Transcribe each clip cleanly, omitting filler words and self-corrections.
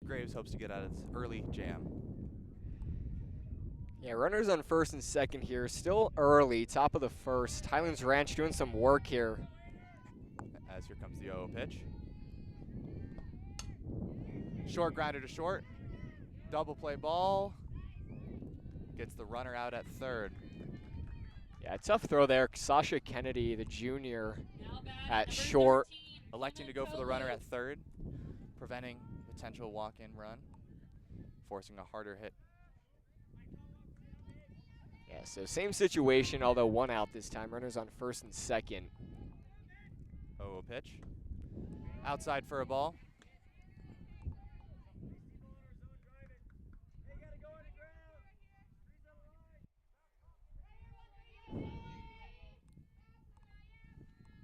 Graves hopes to get out of this early jam. Yeah, runners on first and second here. Still early, top of the first. Highlands Ranch doing some work here. As here comes the 0-0 pitch. Short grounder to short. Double play ball. Gets the runner out at third. Yeah, tough throw there. Sasha Kennedy, the junior, at short. Electing to go for the runner at third, preventing potential walk-in run, forcing a harder hit. Yeah, so same situation, although one out this time. Runners on first and second. 0-0 pitch. Outside for a ball.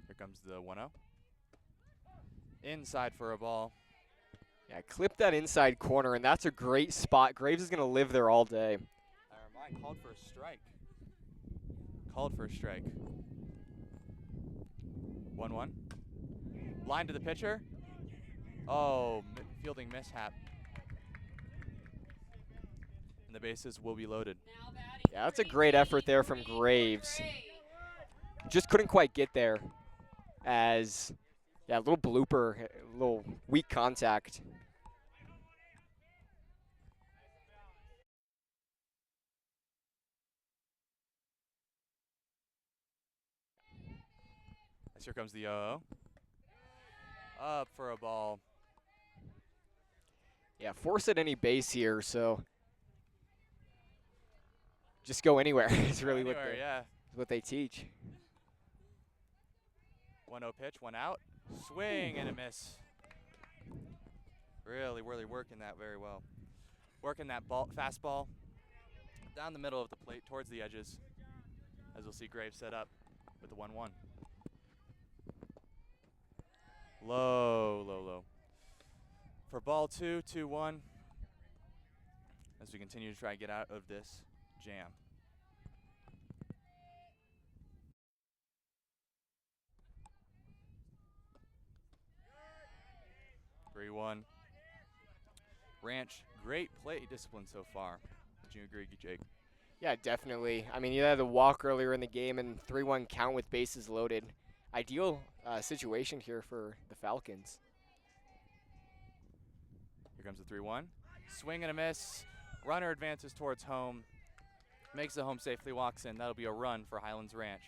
Here comes the 1-0. Inside for a ball. Yeah, clip that inside corner, and that's a great spot. Graves is going to live there all day. I remind, called for a strike. Called for a strike. 1-1. Line to the pitcher. Oh, fielding mishap. And the bases will be loaded. Yeah, that's a great effort there from Graves. Just couldn't quite get there as, yeah, a little blooper, a little weak contact. As here comes the 0-0. Up for a ball. Yeah, force at any base here, so just go anywhere is really what they teach. 1-0 pitch, one out. Swing and a miss. Really working that very well. Working that ball, fastball down the middle of the plate towards the edges, as we'll see Graves set up with the 1-1. Low. For ball 2, 2-1, as we continue to try to get out of this jam. Three 3-1. Ranch, great play discipline so far. Would you agree, Jake? Yeah, definitely. I mean, you had the walk earlier in the game and 3-1 count with bases loaded. Ideal situation here for the Falcons. Here comes the 3-1. Swing and a miss. Runner advances towards home. Makes the home safely, walks in. That'll be a run for Highlands Ranch.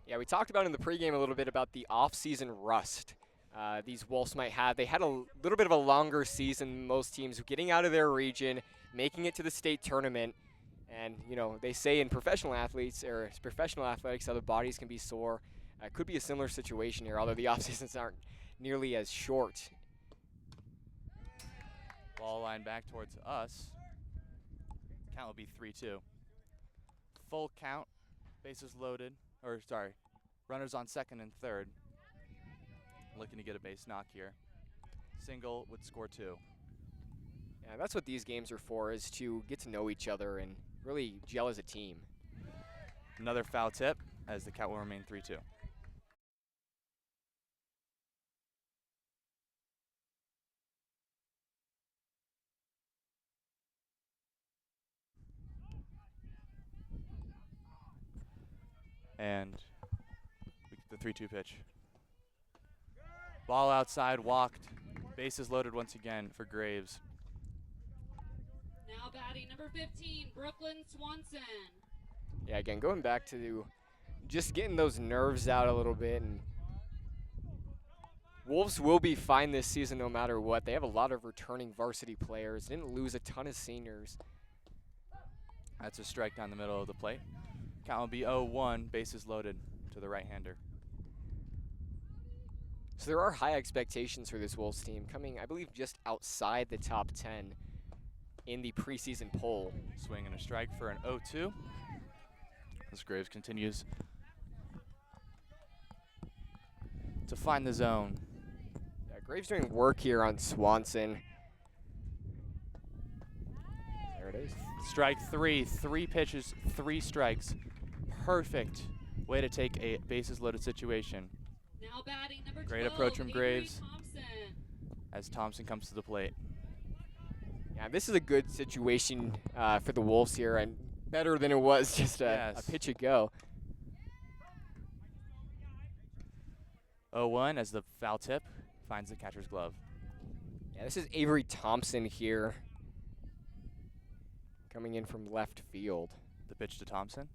Yeah, we talked about in the pregame a little bit about the off-season rust these Wolves might have. They had a little bit of a longer season than most teams, getting out of their region, making it to the state tournament. And, you know, they say in professional athletes, or professional athletics, how the bodies can be sore. Could be a similar situation here, although the off-seasons aren't nearly as short. Ball line back towards us. Count will be 3-2. Full count, bases loaded, or sorry, runners on second and third. Looking to get a base knock here. Single would score 2. Yeah, that's what these games are for, is to get to know each other and really gel as a team. Another foul tip, as the count will remain 3-2. And the 3-2 pitch. Ball outside, walked. Bases loaded once again for Graves. Now batting number 15, Brooklyn Swanson. Yeah, again, going back to just getting those nerves out a little bit. And Wolves will be fine this season no matter what. They have a lot of returning varsity players. Didn't lose a ton of seniors. That's a strike down the middle of the plate. Count will be 0-1, bases loaded to the right-hander. So there are high expectations for this Wolves team, coming, I believe, just outside the top 10 in the preseason poll. Swing and a strike for an 0-2. As Graves continues to find the zone. Yeah, Graves doing work here on Swanson. There it is. Strike 3, 3 pitches, 3 strikes. Perfect way to take a bases loaded situation. Now batting number 12, Great approach from Avery Graves. Thompson. as Thompson comes to the plate. Yeah, this is a good situation for the Wolves here, and better than it was just a pitch ago. 0-1 as the foul tip finds the catcher's glove. Yeah, this is Avery Thompson here, coming in from left field. The pitch to Thompson.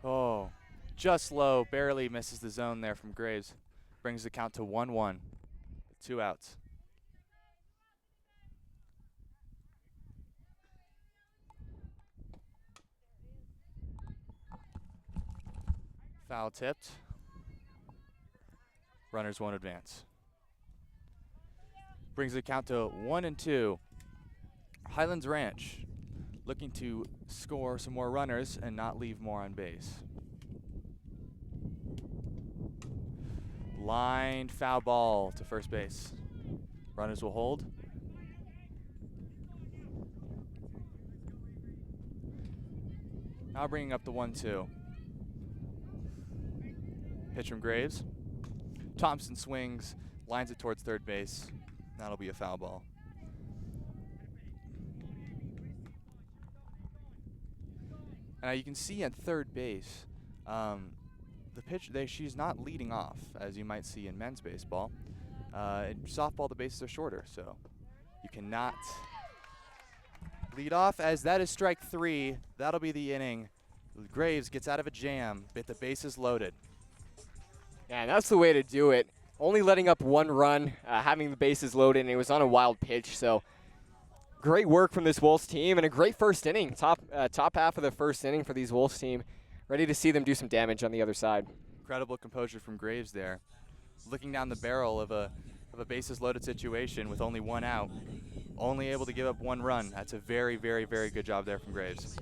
Oh, just low, barely misses the zone there from Graves. Brings the count to 1-1, 2 outs. Foul tipped. Runners won't advance. Brings the count to 1-2. Highlands Ranch looking to score some more runners and not leave more on base. Lined foul ball to first base. Runners will hold. Now bringing up the 1-2. Pitch from Graves. Thompson swings, lines it towards third base. That'll be a foul ball. Now you can see at third base, the pitch, she's not leading off, as you might see in men's baseball. In softball, the bases are shorter, so you cannot lead off, as that is strike 3. That'll be the inning. Graves gets out of a jam, but the bases loaded. Yeah, and that's the way to do it. Only letting up 1 run, having the bases loaded, and it was on a wild pitch. So great work from this Wolves team, and a great first inning. Top half of the first inning for these Wolves team. Ready to see them do some damage on the other side. Incredible composure from Graves there. Looking down the barrel of a bases loaded situation with only 1 out. Only able to give up 1 run. That's a very, very, very good job there from Graves.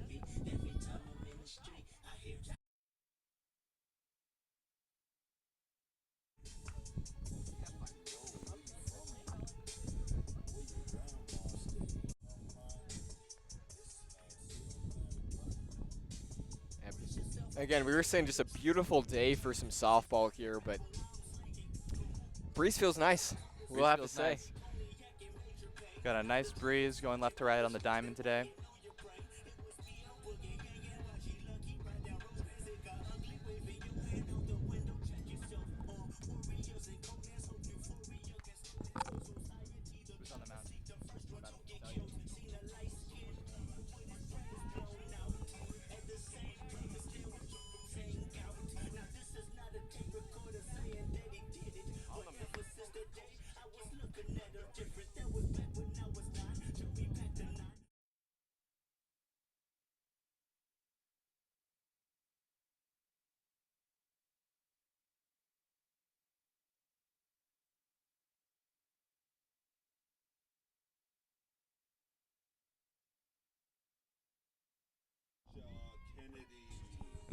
Again, we were saying just a beautiful day for some softball here, but breeze feels nice. We'll have to say. Nice. Got a nice breeze going left to right on the diamond today. Who's on the mound?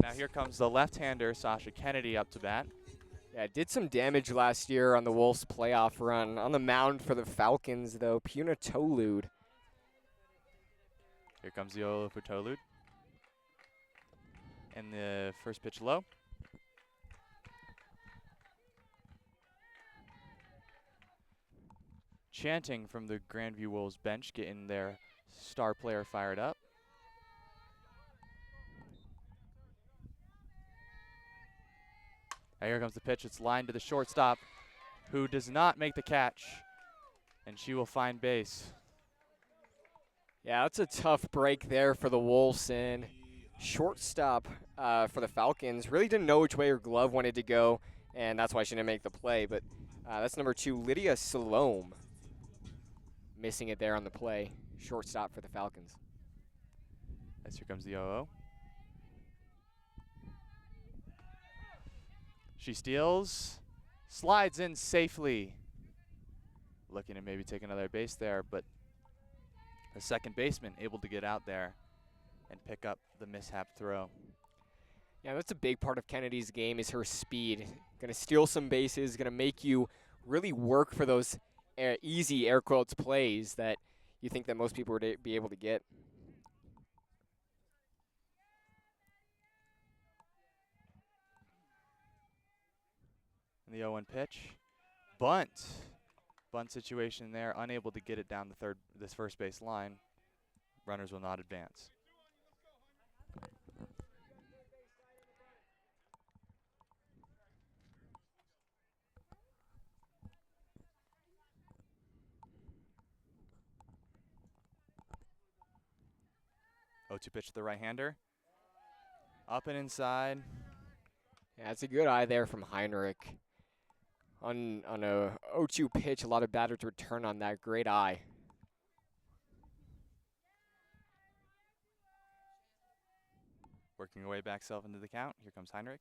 Now here comes the left-hander, Sasha Kennedy, up to bat. Yeah, did some damage last year on the Wolves' playoff run. On the mound for the Falcons, though, Puna Tolude. Here comes the 0 for Tolude. And the first pitch low. Chanting from the Grandview Wolves bench, getting their star player fired up. And here comes the pitch. It's lined to the shortstop, who does not make the catch, and she will find base. Yeah, that's a tough break there for the Wolves, and shortstop for the Falcons really didn't know which way her glove wanted to go, and that's why she didn't make the play. But that's number 2, Lydia Salome, missing it there on the play. Shortstop for the Falcons. As here comes the 0-0. She steals, slides in safely. Looking to maybe take another base there, but the second baseman able to get out there and pick up the mishap throw. Yeah, that's a big part of Kennedy's game, is her speed. Going to steal some bases, going to make you really work for those easy air quotes plays that you think that most people would be able to get. And the 0-1 pitch. Bunt. Bunt situation there, unable to get it down this first base line. Runners will not advance. Oh, 2 pitch to the right-hander. Up and inside. Yeah, it's a good eye there from Heinrich. On a 0-2 pitch, a lot of batters return on that. Great eye. Working her way back self into the count. Here comes Heinrich.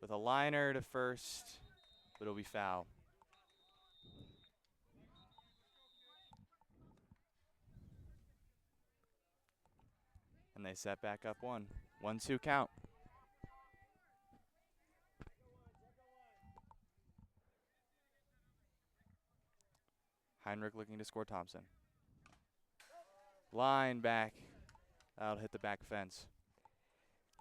With a liner to first, but it'll be foul. And they set back up 1. 1-2 count. Heinrich looking to score Thompson. Line back. That'll hit the back fence.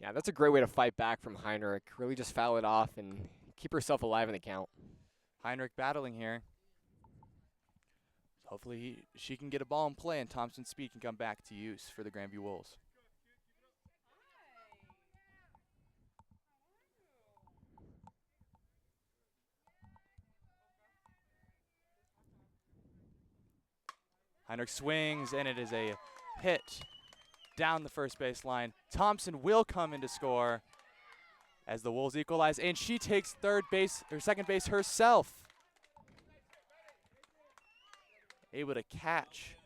Yeah, that's a great way to fight back from Heinrich. Really just foul it off and keep herself alive in the count. Heinrich battling here. Hopefully she can get a ball in play and Thompson's speed can come back to use for the Grandview Wolves. Heinrich swings, and it is a hit down the first base line. Thompson will come in to score as the Wolves equalize, and she takes second base herself. Able to catch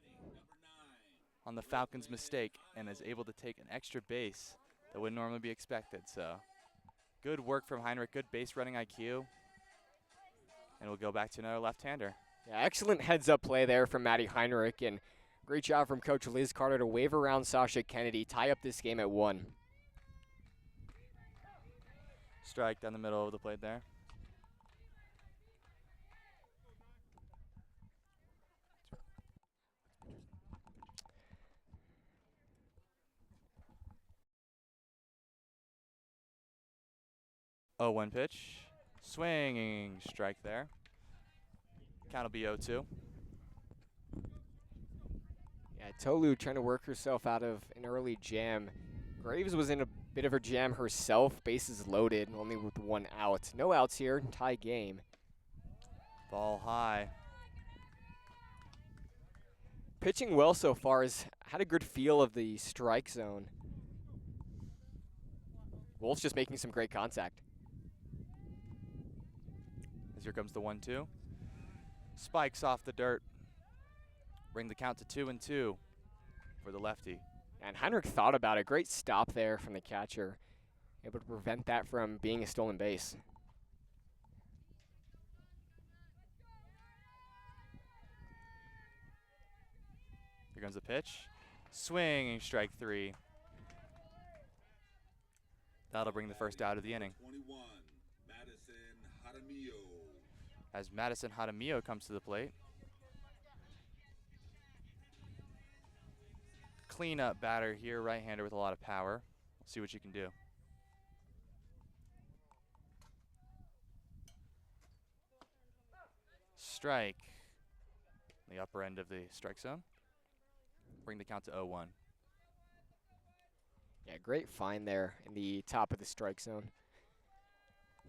on the Falcons' mistake and is able to take an extra base that wouldn't normally be expected. So good work from Heinrich, good base running IQ. And we'll go back to another left-hander. Yeah, excellent heads-up play there from Maddie Heinrich, and great job from Coach Liz Carter to wave around Sasha Kennedy, tie up this game at 1. Strike down the middle of the plate there. Oh, 1 pitch. Swinging strike there. Count will be 0-2. Yeah, Tolu trying to work herself out of an early jam. Graves was in a bit of a jam herself. Bases loaded, only with 1 out. No outs here, tie game. Ball high. Pitching well so far, has had a good feel of the strike zone. Wolves just making some great contact. As here comes the 1-2. Spikes off the dirt. Bring the count to 2-2 for the lefty. And Heinrich thought about it. Great stop there from the catcher. Able to prevent that from being a stolen base. Here comes the pitch. Swinging strike 3. That'll bring the first out of the inning. 21, Madison Jaramillo. As Madison Jaramillo comes to the plate. Clean-up batter here, right-hander with a lot of power. See what you can do. Strike. The upper end of the strike zone. Bring the count to 0-1. Yeah, great find there in the top of the strike zone.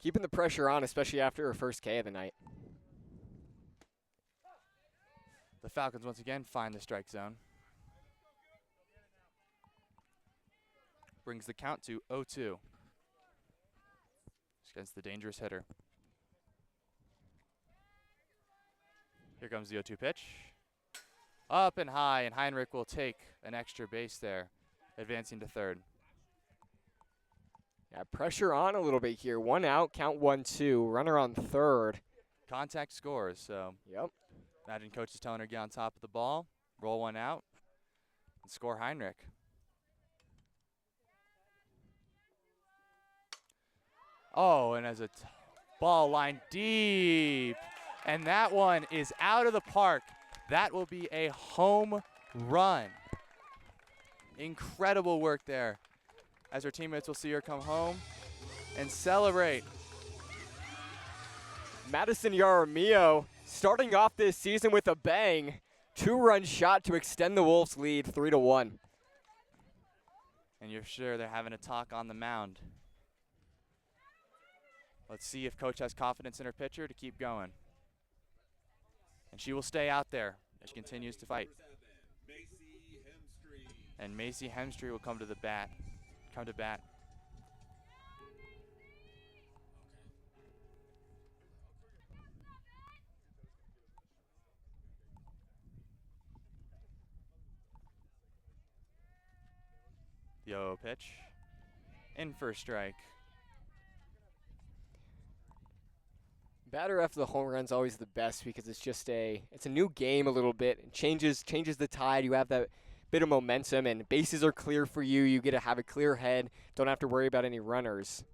Keeping the pressure on, especially after her first K of the night. The Falcons once again find the strike zone. Brings the count to 0-2. Against the dangerous hitter. Here comes the 0-2 pitch. Up and high, and Heinrich will take an extra base there, advancing to third. Yeah, pressure on a little bit here. 1 out, count 1-2. Runner on third. Contact scores, so Yep. imagine coach is telling her get on top of the ball, roll 1 out, and score Heinrich. Oh, and as a ball line deep, and that one is out of the park. That will be a home run. Incredible work there, as her teammates will see her come home and celebrate. Madison Jaramillo starting off this season with a bang. 2-run shot to extend the Wolves' lead 3-1. And you're sure they're having a talk on the mound. Let's see if coach has confidence in her pitcher to keep going. And she will stay out there as she continues to fight. And Macy Hemstree will come to bat. The 0 pitch. In for a strike. Batter after the home run's always the best because it's just it's a new game a little bit. It changes the tide. You have that bit of momentum, and bases are clear for you. You get to have a clear head. Don't have to worry about any runners.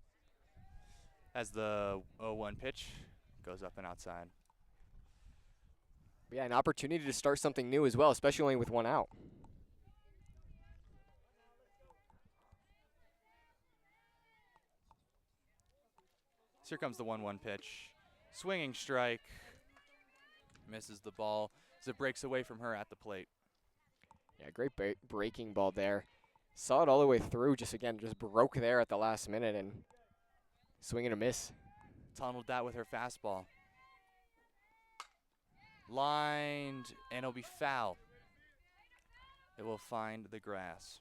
As the 0-1 pitch goes up and outside. Yeah, an opportunity to start something new as well, especially only with 1 out. So here comes the 1-1 pitch. Swinging strike. Misses the ball as it breaks away from her at the plate. Yeah, great breaking ball there. Saw it all the way through, just broke there at the last minute and swing and a miss. Tunneled that with her fastball. Lined, and it'll be foul. It will find the grass.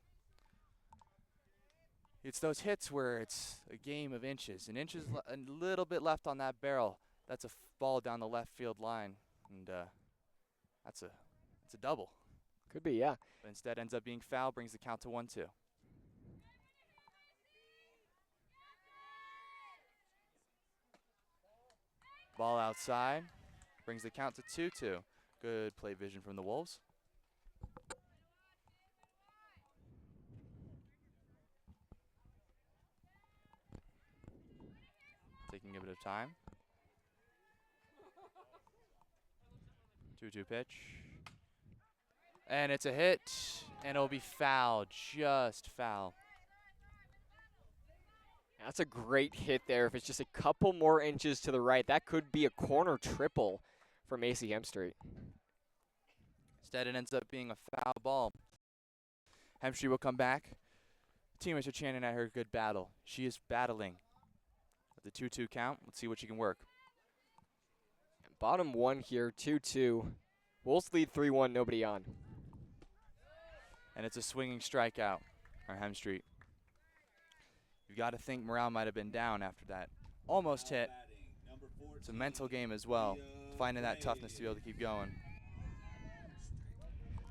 It's those hits where it's a game of inches. A little bit left on that barrel. That's a ball down the left field line, and it's a double. Could be, yeah. But instead ends up being foul, brings the count to 1-2. Ball outside, brings the count to 2-2. Good play vision from the Wolves. Taking a bit of time. 2-2 pitch. And it's a hit, and it'll be foul, just foul. That's a great hit there. If it's just a couple more inches to the right, that could be a corner triple for Macy Hemstree. Instead, it ends up being a foul ball. Hemstree will come back. Teammates are chanting at her, good battle. She is battling. At the 2-2 count, let's see what she can work. Bottom 1 here, 2-2. Wolves lead 3-1, nobody on. And it's a swinging strikeout for Hemstree. You've got to think morale might have been down after that. Almost hit. It's a mental game as well. Finding that toughness to be able to keep going.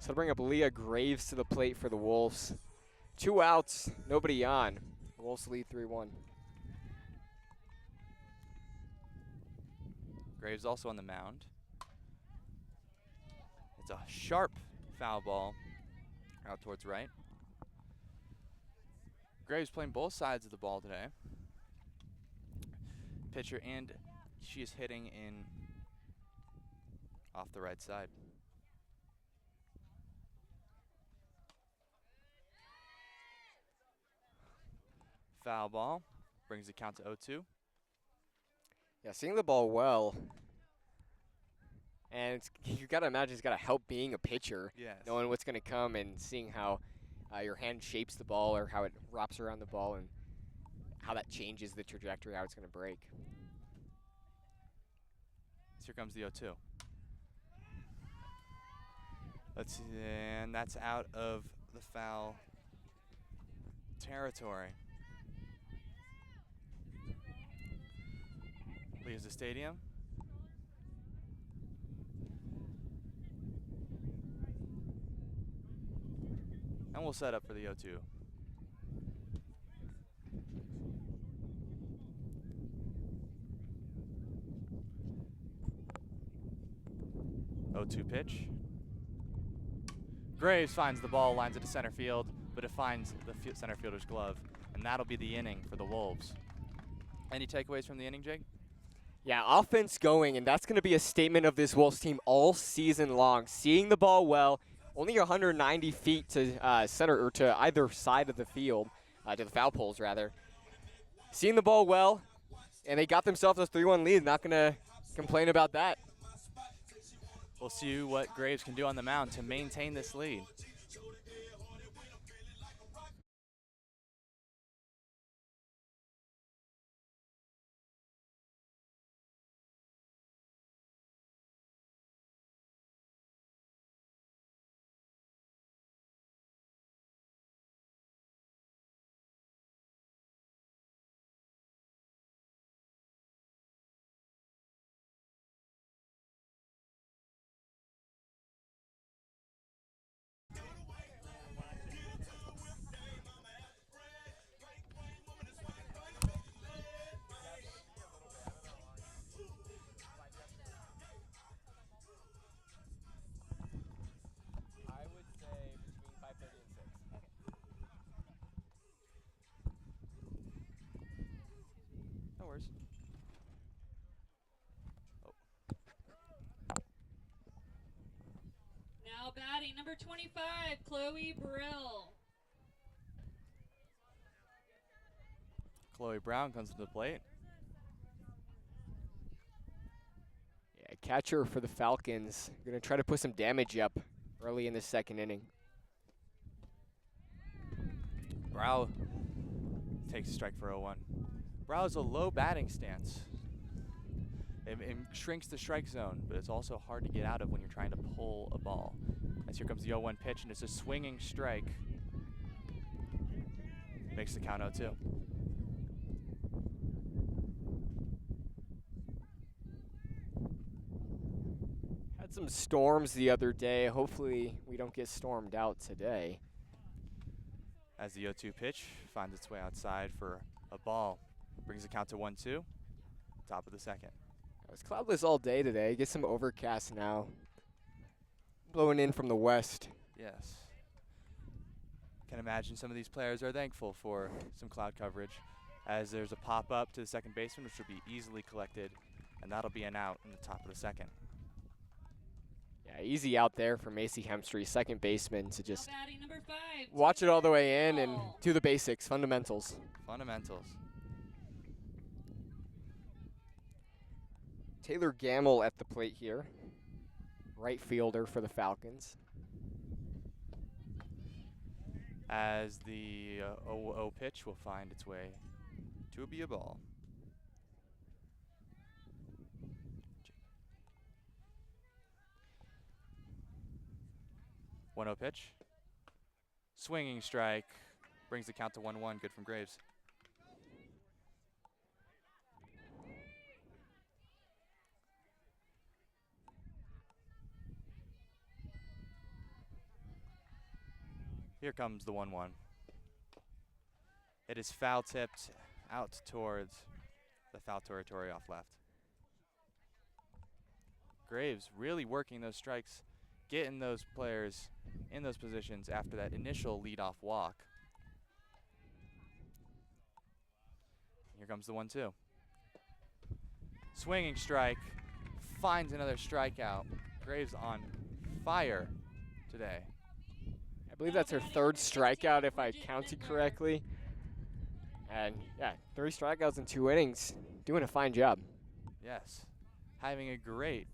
So to bring up Leah Graves to the plate for the Wolves. 2 outs, nobody on. The Wolves lead 3-1. Graves also on the mound. It's a sharp foul ball out towards right. Graves playing both sides of the ball today. Pitcher, and she is hitting in off the right side. Foul ball brings the count to 0-2. Yeah, seeing the ball well. And you got to imagine it's got to help being a pitcher. Yes. Knowing what's going to come and seeing how your hand shapes the ball or how it wraps around the ball and how that changes the trajectory, how it's going to break. Here comes the 0-2. Let's see, and that's out of the foul territory. Leaves the stadium. And we'll set up for the 0-2. Pitch. Graves finds the ball, lines it to center field, but it finds the center fielder's glove, and that'll be the inning for the Wolves. Any takeaways from the inning, Jake? Yeah, offense going, and that's going to be a statement of this Wolves team all season long. Seeing the ball well, only 190 feet to center or to either side of the field, to the foul poles rather. Seeing the ball well, and they got themselves a 3-1 lead. Not going to complain about that. We'll see what Graves can do on the mound to maintain this lead. I would say between 5:30 and 6. No worries. Now batting number 25, Chloe Brill. Chloe Brown comes to the plate. Yeah, catcher for the Falcons. Going to try to put some damage up early in the second inning. Brow takes a strike for 0-1. Brow is a low batting stance. It shrinks the strike zone, but it's also hard to get out of when you're trying to pull a ball. As here comes the 0-1 pitch, and it's a swinging strike. Makes the count 0-2. Had some storms the other day. Hopefully we don't get stormed out today. As the 0-2 pitch finds its way outside for a ball. Brings the count to 1-2. Top of the second. It was cloudless all day today. Get some overcast now. Blowing in from the west. Yes. Can imagine some of these players are thankful for some cloud coverage, as there's a pop-up to the second baseman, which will be easily collected, and that'll be an out in the top of the second. Yeah, easy out there for Macy Hemstree, second baseman, to just Now batting number 5, watch it all the way in and Ball. do the basics, fundamentals. Fundamentals. Taylor Gamble at the plate here, right fielder for the Falcons. As the 0-0 pitch will find its way to be a ball. One 0 pitch. Swinging strike. Brings the count to 1-1. Good from Graves. Here comes the 1-1. It is foul tipped out towards the foul territory off left. Graves really working those strikes, getting those players in those positions after that initial leadoff walk. Here comes the 1-2. Swinging strike, finds another strikeout. Graves on fire today. I believe that's her third strikeout if I counted correctly. And yeah, 3 strikeouts in 2 innings. Doing a fine job. Yes, having a great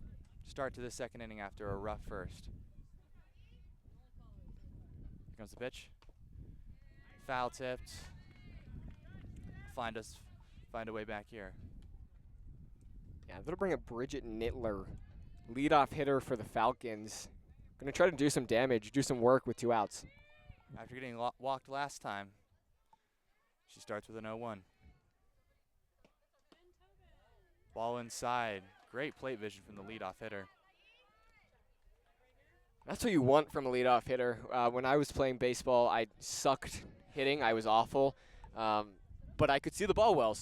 start to the second inning after a rough first. Here comes the pitch. Foul tipped. Find a way back here. Yeah, they'll bring up Bridget Nittler, leadoff hitter for the Falcons. Gonna try to do some damage, do some work with 2 outs. After getting walked last time, she starts with an 0-1. Ball inside. Great plate vision from the leadoff hitter. That's what you want from a leadoff hitter. When I was playing baseball, I sucked hitting. I was awful. But I could see the ball well,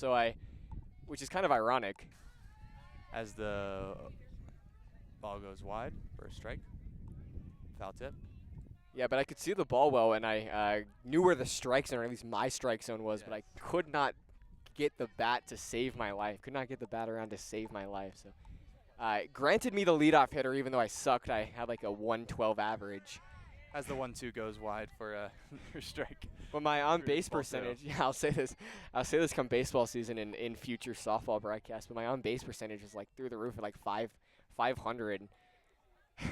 which is kind of ironic. As the ball goes wide for a strike. Foul tip. Yeah, but I could see the ball well, and I knew where the strike zone, or at least my strike zone was, but I could not get the bat to save my life. Could not get the bat around to save my life. So, granted me the leadoff hitter, even though I sucked. I had like a 112 average. As the 1-2 goes wide for a strike. But my on-base Ball percentage, yeah, I'll say this come baseball season and in future softball broadcasts, but my on-base percentage is like through the roof at like 500.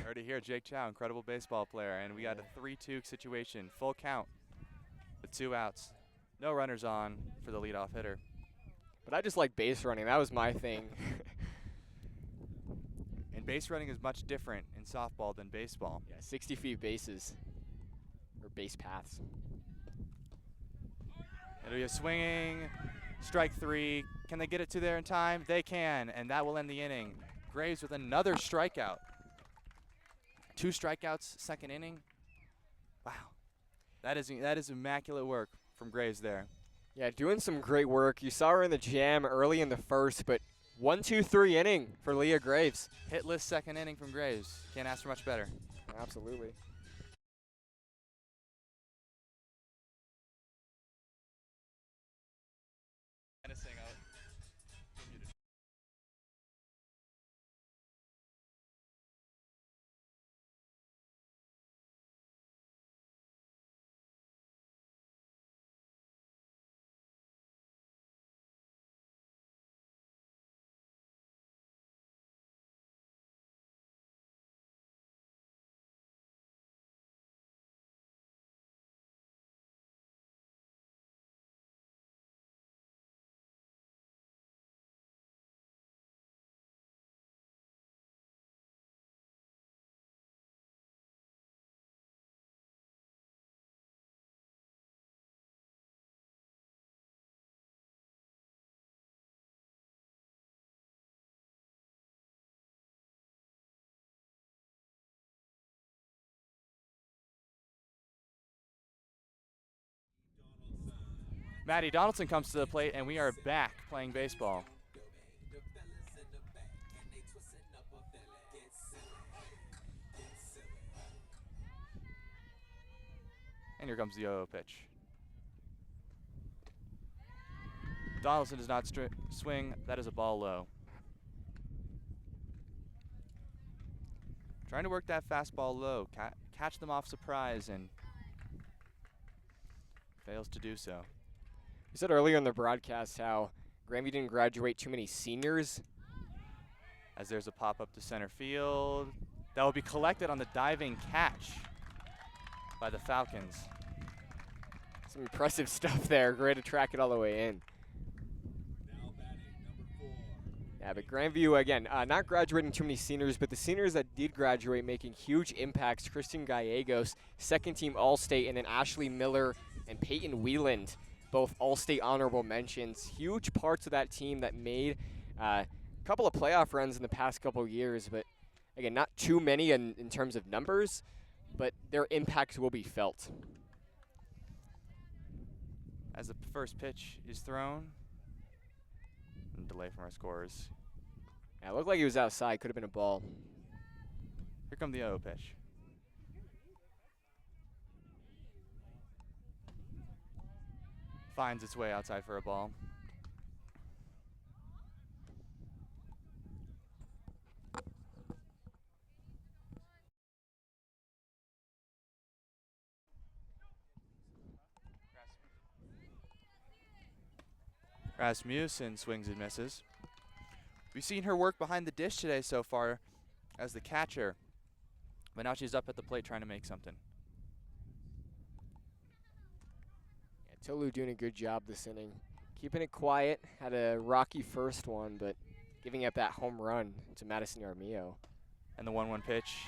Heard it here, Jake Chau, incredible baseball player, and we got a 3-2 situation, full count with 2 outs. No runners on for the leadoff hitter. But I just like base running. That was my thing. And base running is much different in softball than baseball. Yeah, 60 feet bases, or base paths. It'll be a swinging strike 3. Can they get it to there in time? They can, and that will end the inning. Graves with another strikeout. 2 strikeouts, second inning. Wow, that is immaculate work from Graves there. Yeah, doing some great work. You saw her in the jam early in the first, but 1-2-3 inning for Leah Graves. Hitless second inning from Graves. Can't ask for much better. Absolutely. Maddie Donaldson comes to the plate, and we are back playing baseball. And here comes the 0-0 pitch. Donaldson does not swing. That is a ball low. Trying to work that fastball low, catch them off surprise, and fails to do so. You said earlier in the broadcast how Grandview didn't graduate too many seniors. As there's a pop-up to center field. That will be collected on the diving catch by the Falcons. Some impressive stuff there. Great to track it all the way in. Now batting, number 4. Yeah, but Grandview, again, not graduating too many seniors, but the seniors that did graduate making huge impacts. Kristen Gallegos, second-team All-State, and then Ashley Miller and Peyton Wieland, both All-State honorable mentions. Huge parts of that team that made a couple of playoff runs in the past couple of years, but again, not too many in terms of numbers, but their impact will be felt. As the first pitch is thrown, and delay from our scorers. Yeah, it looked like he was outside. Could have been a ball. Here come the 0-0 pitch. Finds its way outside for a ball. Rasmussen swings and misses. We've seen her work behind the dish today so far as the catcher, but now she's up at the plate trying to make something. Yeah, Tolu doing a good job this inning. Keeping it quiet. Had a rocky first one, but giving up that home run to Madison Armillo. And the 1-1 pitch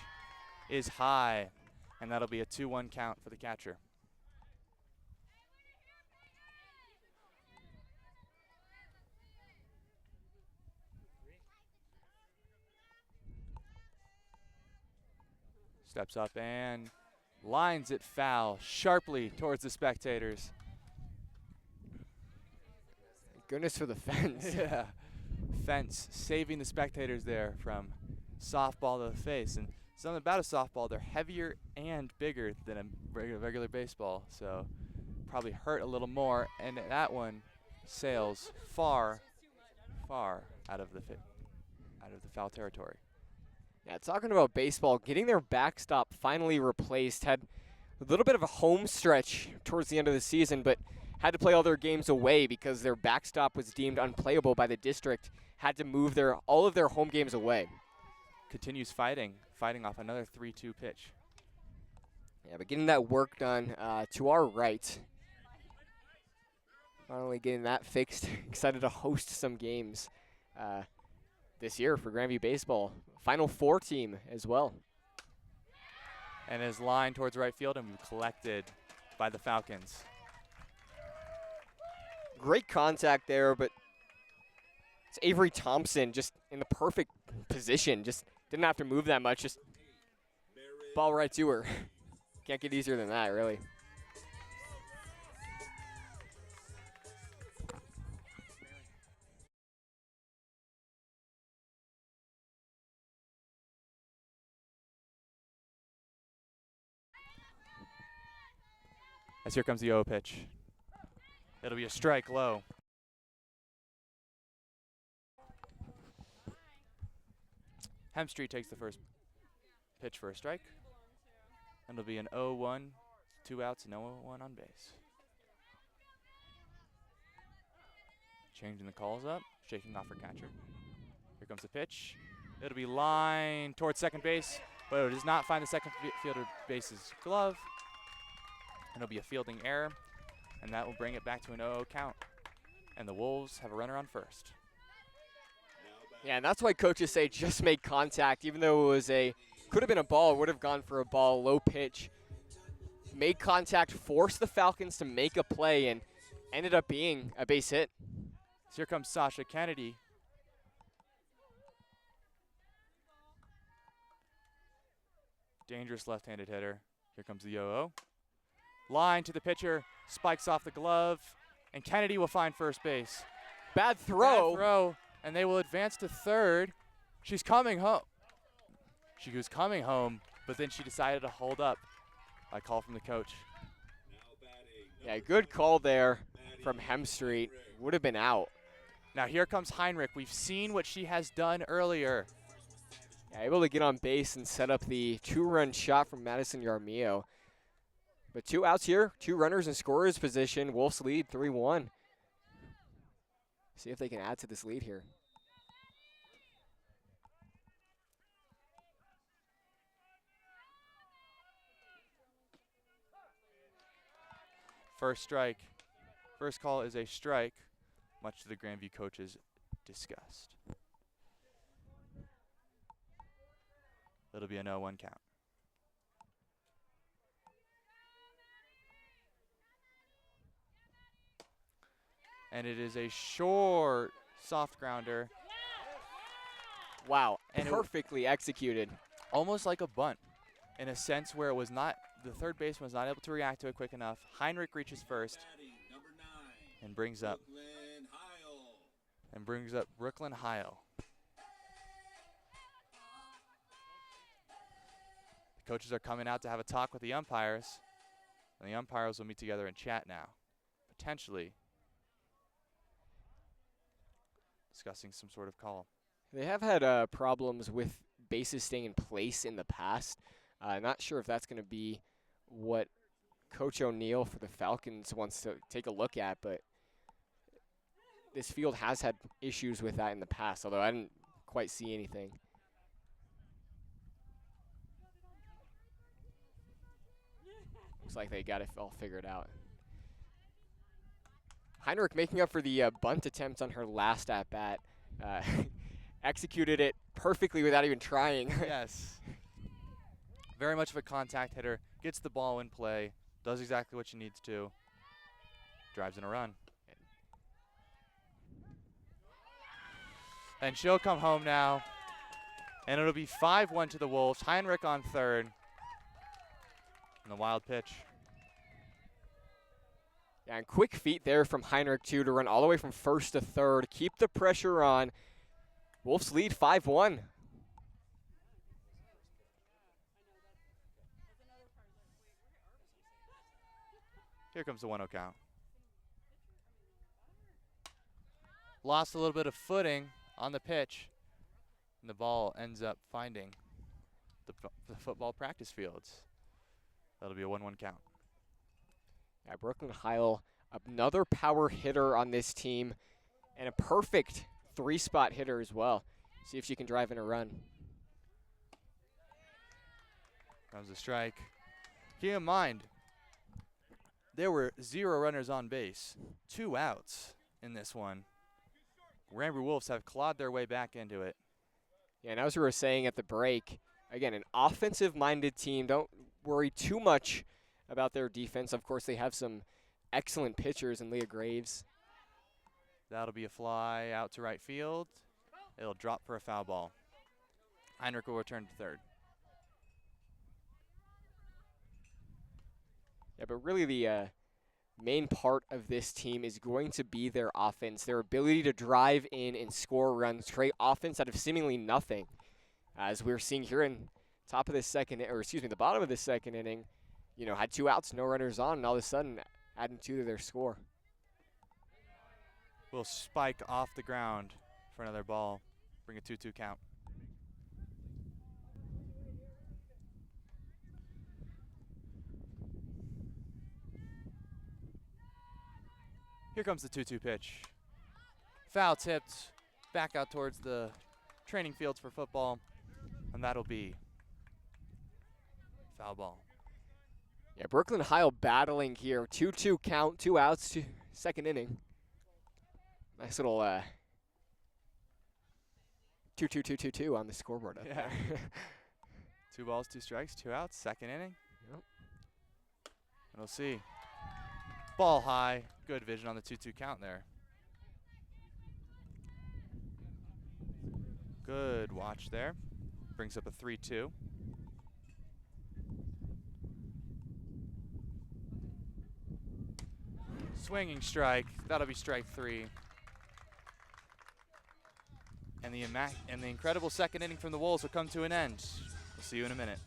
is high, and that'll be a 2-1 count for the catcher. Steps up and lines it foul sharply towards the spectators. Goodness for the fence. Yeah, fence saving the spectators there from softball to the face. And something about a softball, they're heavier and bigger than a regular baseball, so probably hurt a little more. And that one sails far, far out of the foul territory. Yeah, talking about baseball, getting their backstop finally replaced. Had a little bit of a home stretch towards the end of the season, but had to play all their games away because their backstop was deemed unplayable by the district. Had to move all of their home games away. continues fighting off another 3-2 pitch. Yeah, but getting that work done to our right. Finally getting that fixed. Excited to host some games this year for Grandview Baseball. Final Four team as well. And is lined towards right field and collected by the Falcons. Great contact there, but it's Avery Thompson just in the perfect position. Just didn't have to move that much. Just ball right to her. Can't get easier than that, really. As here comes the 0 pitch. It'll be a strike low. Hemstreet takes the first pitch for a strike. And it'll be an 0-1, 2 outs, no one on base. Changing the calls up, shaking off her catcher. Here comes the pitch. It'll be lined towards second base, but it does not find the second fielder base's glove. And it'll be a fielding error, and that will bring it back to an 0-0 count. And the Wolves have a runner on first. Yeah, and that's why coaches say just make contact, even though it was could have been a ball, would have gone for a ball, low pitch. Made contact, forced the Falcons to make a play, and ended up being a base hit. So here comes Sasha Kennedy. Dangerous left-handed hitter. Here comes the 0-0. Line to the pitcher, spikes off the glove, and Kennedy will find first base. Bad throw. Bad throw, and they will advance to third. She's coming home. She was coming home, but then she decided to hold up. A call from the coach. Yeah, good call there from Hemstreet. Would have been out. Now here comes Heinrich. We've seen what she has done earlier. Yeah, able to get on base and set up the 2-run shot from Madison Yarmio. But 2 outs here, 2 runners in scorer's position. Wolves lead 3-1. See if they can add to this lead here. First strike. First call is a strike, much to the Grandview coach's disgust. It'll be a 0-1 count. And it is a short soft grounder. Wow, and perfectly executed. Almost like a bunt in a sense where it was not, the third baseman was not able to react to it quick enough. Heinrich reaches first and brings up Brooklyn Heil. The coaches are coming out to have a talk with the umpires, and the umpires will meet together and chat now, potentially discussing some sort of call. They have had problems with bases staying in place in the past. Not sure if that's going to be what Coach O'Neill for the Falcons wants to take a look at, but this field has had issues with that in the past, although I didn't quite see anything. Looks like they got it all figured out. Heinrich making up for the bunt attempt on her last at-bat. Executed it perfectly without even trying. Yes. Very much of a contact hitter. Gets the ball in play. Does exactly what she needs to. Drives in a run. And she'll come home now. And it'll be 5-1 to the Wolves. Heinrich on third. And the wild pitch. Yeah, and quick feet there from Heinrich, too, to run all the way from first to third. Keep the pressure on. Wolves lead 5-1. Here comes the 1-0 count. Lost a little bit of footing on the pitch, and the ball ends up finding the football practice fields. That'll be a 1-1 count. Yeah, Brooklyn Heil, another power hitter on this team, and a perfect 3-spot hitter as well. See if she can drive in a run. Comes a strike. Keep in mind, there were 0 runners on base, 2 outs in this one. Grandview Wolves have clawed their way back into it. Yeah, and as we were saying at the break, again, an offensive-minded team. Don't worry too much about their defense. Of course, they have some excellent pitchers in Leah Graves. That'll be a fly out to right field. It'll drop for a foul ball. Heinrich will return to third. Yeah, but really the main part of this team is going to be their offense, their ability to drive in and score runs, create offense out of seemingly nothing. As we're seeing here in the bottom of the second inning, you know, had 2 outs, no runners on, and all of a sudden adding 2 to their score. Will spike off the ground for another ball. Bring a 2-2 count. Here comes the 2-2 pitch. Foul tipped, back out towards the training fields for football, and that'll be foul ball. Yeah, Brooklyn Heil battling here. 2-2 count, 2 outs, second inning. Nice little 2-2-2-2-2 on the scoreboard up there. 2 balls, 2 strikes, 2 outs, second inning. Yep. And we'll see. Ball high, good vision on the 2-2 count there. Good watch there. Brings up a 3-2. Swinging strike, that'll be strike 3. And the incredible second inning from the Wolves will come to an end. We'll see you in a minute.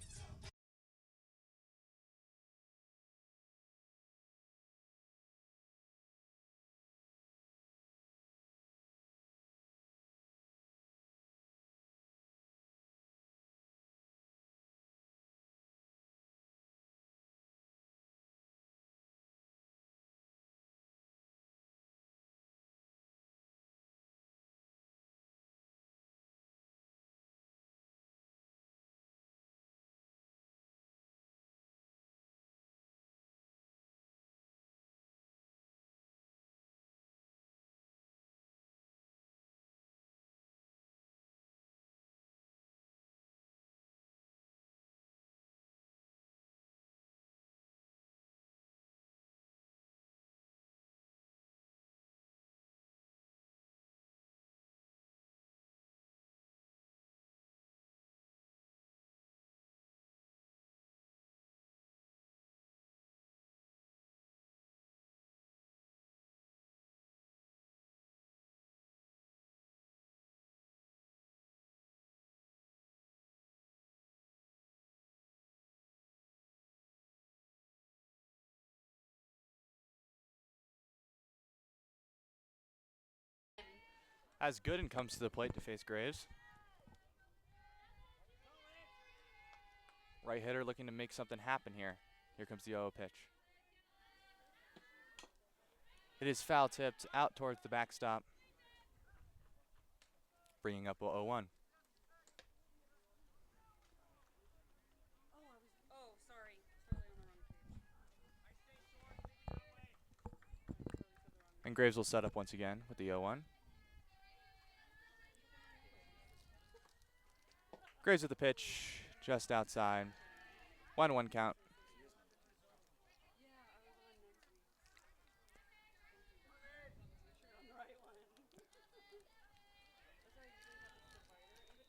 As Gooden comes to the plate to face Graves. Right hitter looking to make something happen here. Here comes the 0-0 pitch. It is foul tipped out towards the backstop. Bringing up a 0-1. And Graves will set up once again with the 0-1. Graves with the pitch, just outside. 1-1 count.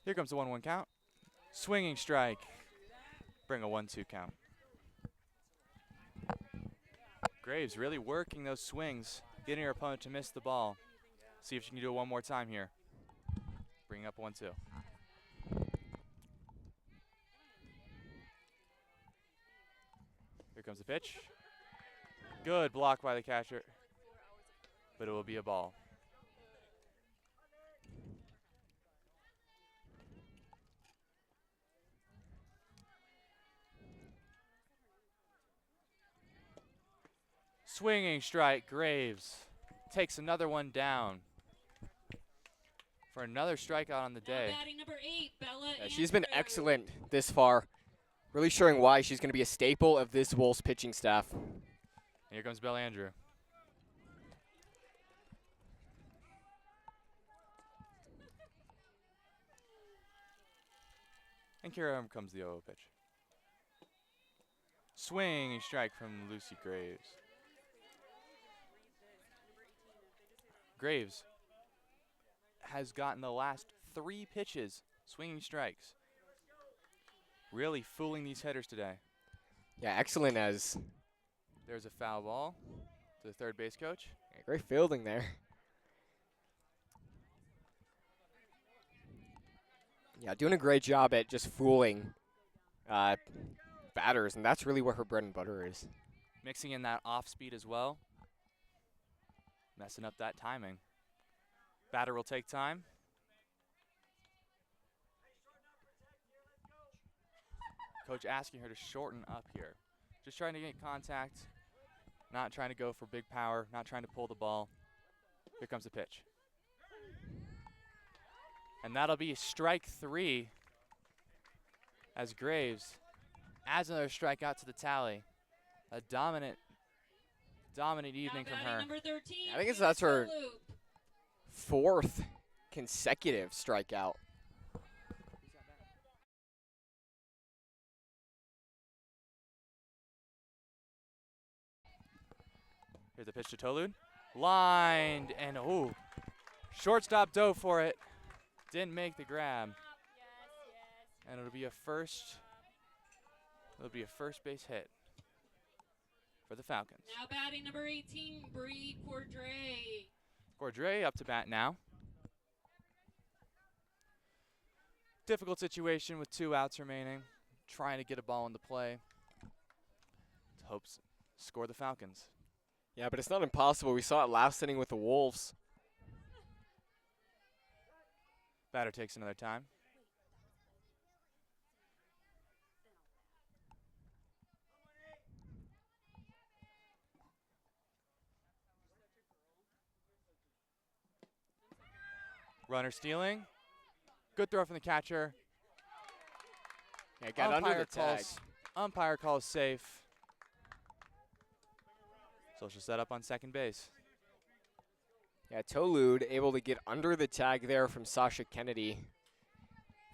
Here comes the 1-1 count. Swinging strike. Bring a 1-2 count. Graves really working those swings, getting her opponent to miss the ball. See if she can do it one more time here. Bringing up 1-2. Here comes the pitch. Good block by the catcher, but it will be a ball. Swinging strike, Graves takes another one down for another strikeout on the day. Now batting number 8, Bella. Yeah, she's been Andrews. excellent this far. Really showing why she's going to be a staple of this Wolves pitching staff. Here comes Bell Andrew. And here comes the 0-0 pitch. Swinging strike from Lucy Graves. Graves has gotten the last 3 pitches swinging strikes. Really fooling these hitters today. Yeah, excellent as There's a foul ball to the third base coach. yeah, great fielding there. Yeah, doing a great job at just fooling batters, and that's really where her bread and butter is. Mixing in that off speed as well. Messing up that timing. Batter will take time. Coach asking her to shorten up here. Just trying to get contact. Not trying to go for big power. Not trying to pull the ball. Here comes the pitch. And that'll be strike 3 as Graves adds another strikeout to the tally. A dominant evening from her. Number 13, I think that's her Loop. 4th consecutive strikeout. Here's the pitch to Tolud. Lined and shortstop dove for it. Didn't make the grab. And it'll be a first base hit for the Falcons. Now batting number 18, Bree Cordray. Cordray up to bat now. Difficult situation with 2 outs remaining. Trying to get a ball into play. Hopes score the Falcons. Yeah, but it's not impossible. We saw it last inning with the Wolves. Batter takes another time. Runner stealing. Good throw from the catcher. Yeah, got under the tag. Umpire calls safe. So she'll set up on second base. Yeah, Tolud able to get under the tag there from Sasha Kennedy.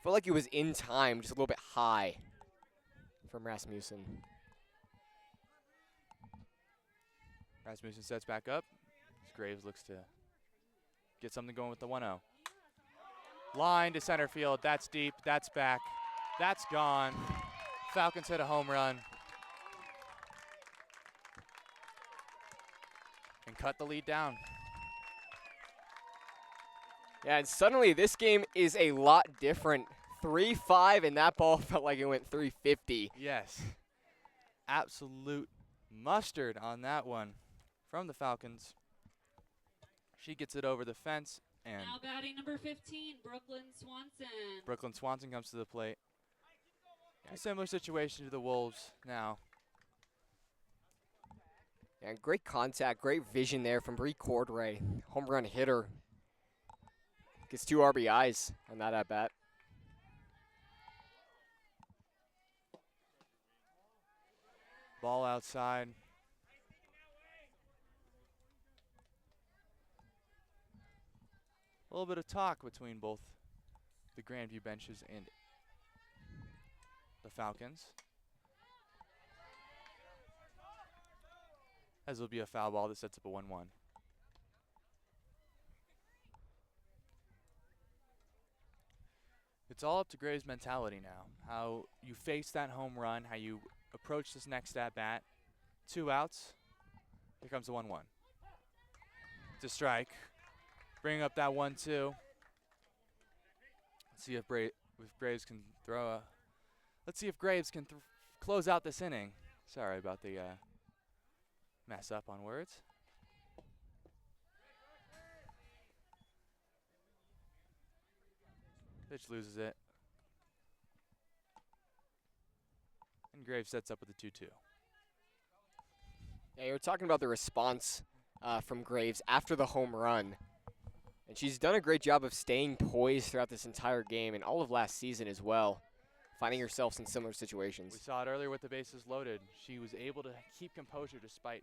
Felt like it was in time, just a little bit high from Rasmussen. Rasmussen sets back up. Graves looks to get something going with the 1-0. Line to center field. That's deep. That's back. That's gone. Falcons hit a home run. And cut the lead down. Yeah, and suddenly this game is a lot different. 3-5, and that ball felt like it went 350. Yes. Absolute mustard on that one from the Falcons. She gets it over the fence, and Now batting number 15, Brooklyn Swanson. Brooklyn Swanson comes to the plate. A similar situation to the Wolves now. Yeah, great contact, great vision there from Bree Cordray. Home run hitter. Gets 2 RBIs on that at bat. Ball outside. A little bit of talk between both the Grandview benches and the Falcons. As will be a foul ball that sets up a 1-1. It's all up to Graves' mentality now. How you face that home run, how you approach this next at-bat. 2 outs. Here comes the 1-1. It's a strike. Bring up that 1-2. Let's see if Graves can throw a. Let's see if Graves can close out this inning. Sorry about the mess up on words. Pitch loses it. And Graves sets up with a 2-2. Yeah, you were talking about the response from Graves after the home run. And she's done a great job of staying poised throughout this entire game and all of last season as well. finding yourselves in similar We situations. saw it earlier with the bases loaded. She was able to keep composure despite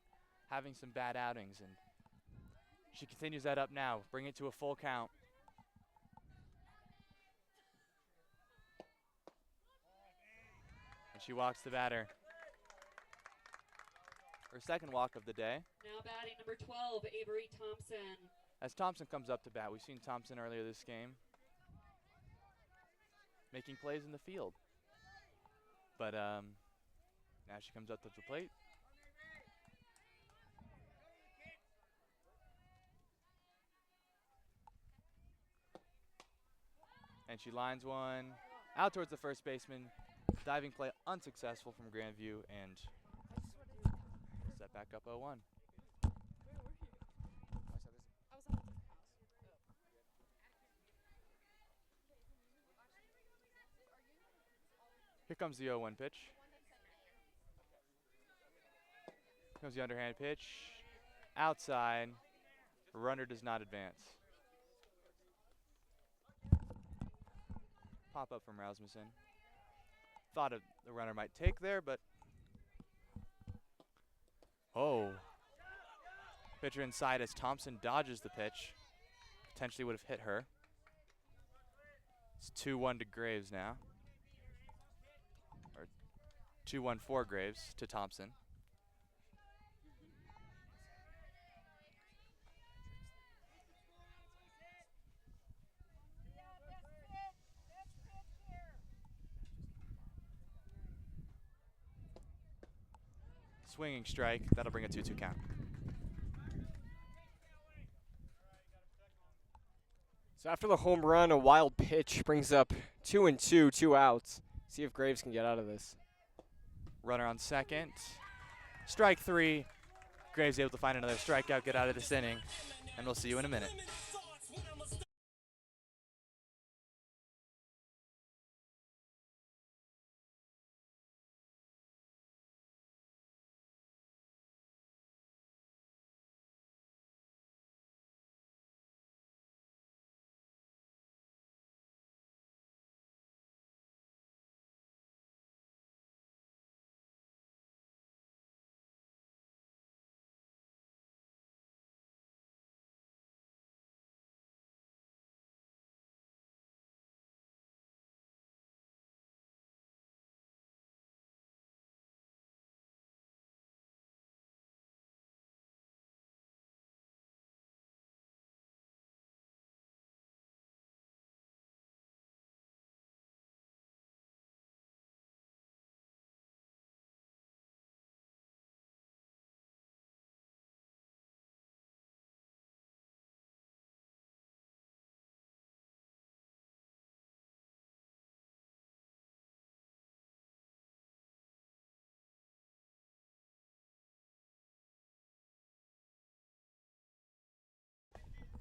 having some bad outings, and she continues that up now. Bring it to a full count. And she walks the batter. Her second walk of the day. Now batting number 12, Avery Thompson. As Thompson comes up to bat, we've seen Thompson earlier this game making plays in the field. But now she comes up to the plate. And she lines one out towards the first baseman. Diving play unsuccessful from Grandview, and set back up 0-1. Here comes the 0-1 pitch. Here comes the underhand pitch. Outside. Runner does not advance. Pop up from Rasmussen. Thought the runner might take there, but oh. Pitcher inside as Thompson dodges the pitch. Potentially would have hit her. It's 2-1 to Graves now. Or 2-1 for Graves to Thompson. Swinging strike. That'll bring a 2-2 count. So after the home run, a wild pitch brings up 2-2, 2 outs. See if Graves can get out of this. Runner on second. Strike 3. Graves able to find another strikeout, get out of this inning, and we'll see you in a minute.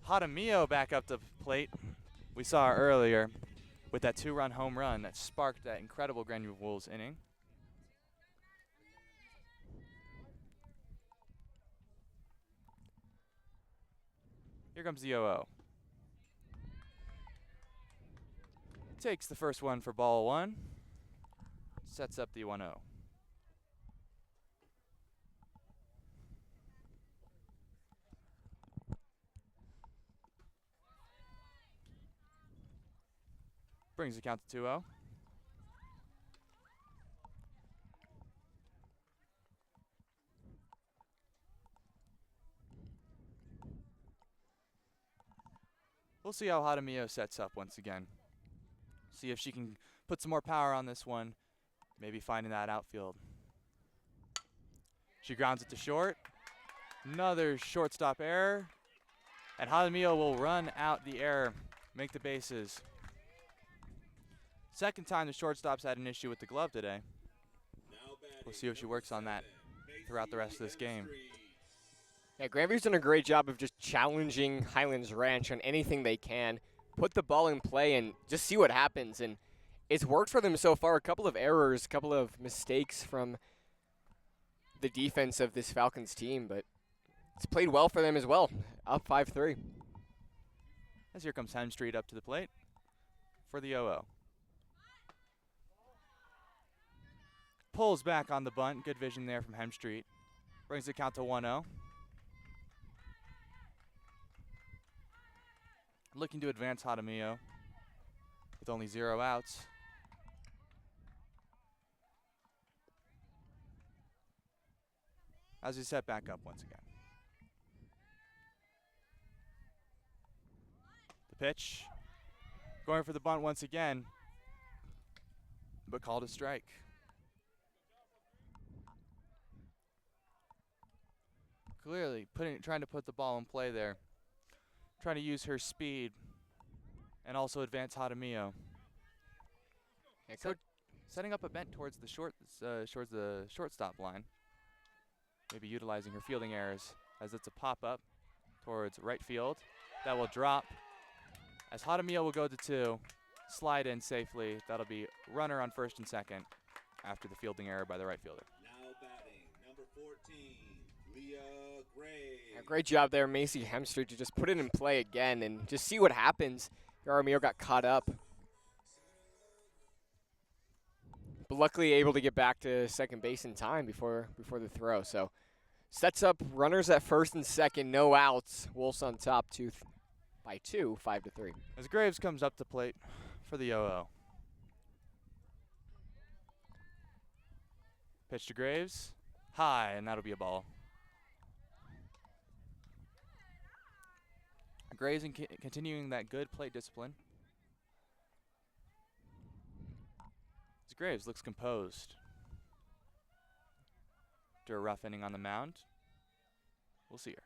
Jaramillo back up the plate. We saw her earlier with that 2-run home run that sparked that incredible Grandview Wolves inning. Here comes the 0-0. Takes the first one for ball 1. Sets up the 1-0. Brings the count to 2-0. We'll see how Jaramillo sets up once again. See if she can put some more power on this one, maybe finding that outfield. She grounds it to short. Another shortstop error. And Jaramillo will run out the error, make the bases. Second time the shortstop's had an issue with the glove today. We'll see if she works on that throughout the rest of this game. Yeah, Grandview's done a great job of just challenging Highlands Ranch on anything they can. Put the ball in play and just see what happens. And it's worked for them so far. A couple of errors, a couple of mistakes from the defense of this Falcons team, but it's played well for them as well. Up 5-3. As here comes Hemstreet up to the plate for the 0-0. pulls back on the bunt. Good vision there from Hemstreet. Brings the count to 1-0. Looking to advance Jaramillo with only 0 outs. As we set back up once again. The pitch. Going for the bunt once again, but called a strike. Clearly trying to put the ball in play there. Trying to use her speed and also advance Jaramillo. Setting up a bent towards the shortstop line. Maybe utilizing her fielding errors as it's a pop-up towards right field. That will drop as Jaramillo will go to 2, slide in safely. That'll be runner on first and second after the fielding error by the right fielder. Now batting, number 14, Leah Gray. Yeah, great job there, Macy Hemstreet, to just put it in play again and just see what happens. Jaramillo got caught up, but luckily able to get back to second base in time before the throw. So sets up runners at first and second, no outs. Wolves on top by 2, 5-3. As Graves comes up to plate for the 0-0. Pitch to Graves, high, and that'll be a ball. Graves continuing that good plate discipline. As Graves looks composed. After a rough inning on the mound, we'll see her.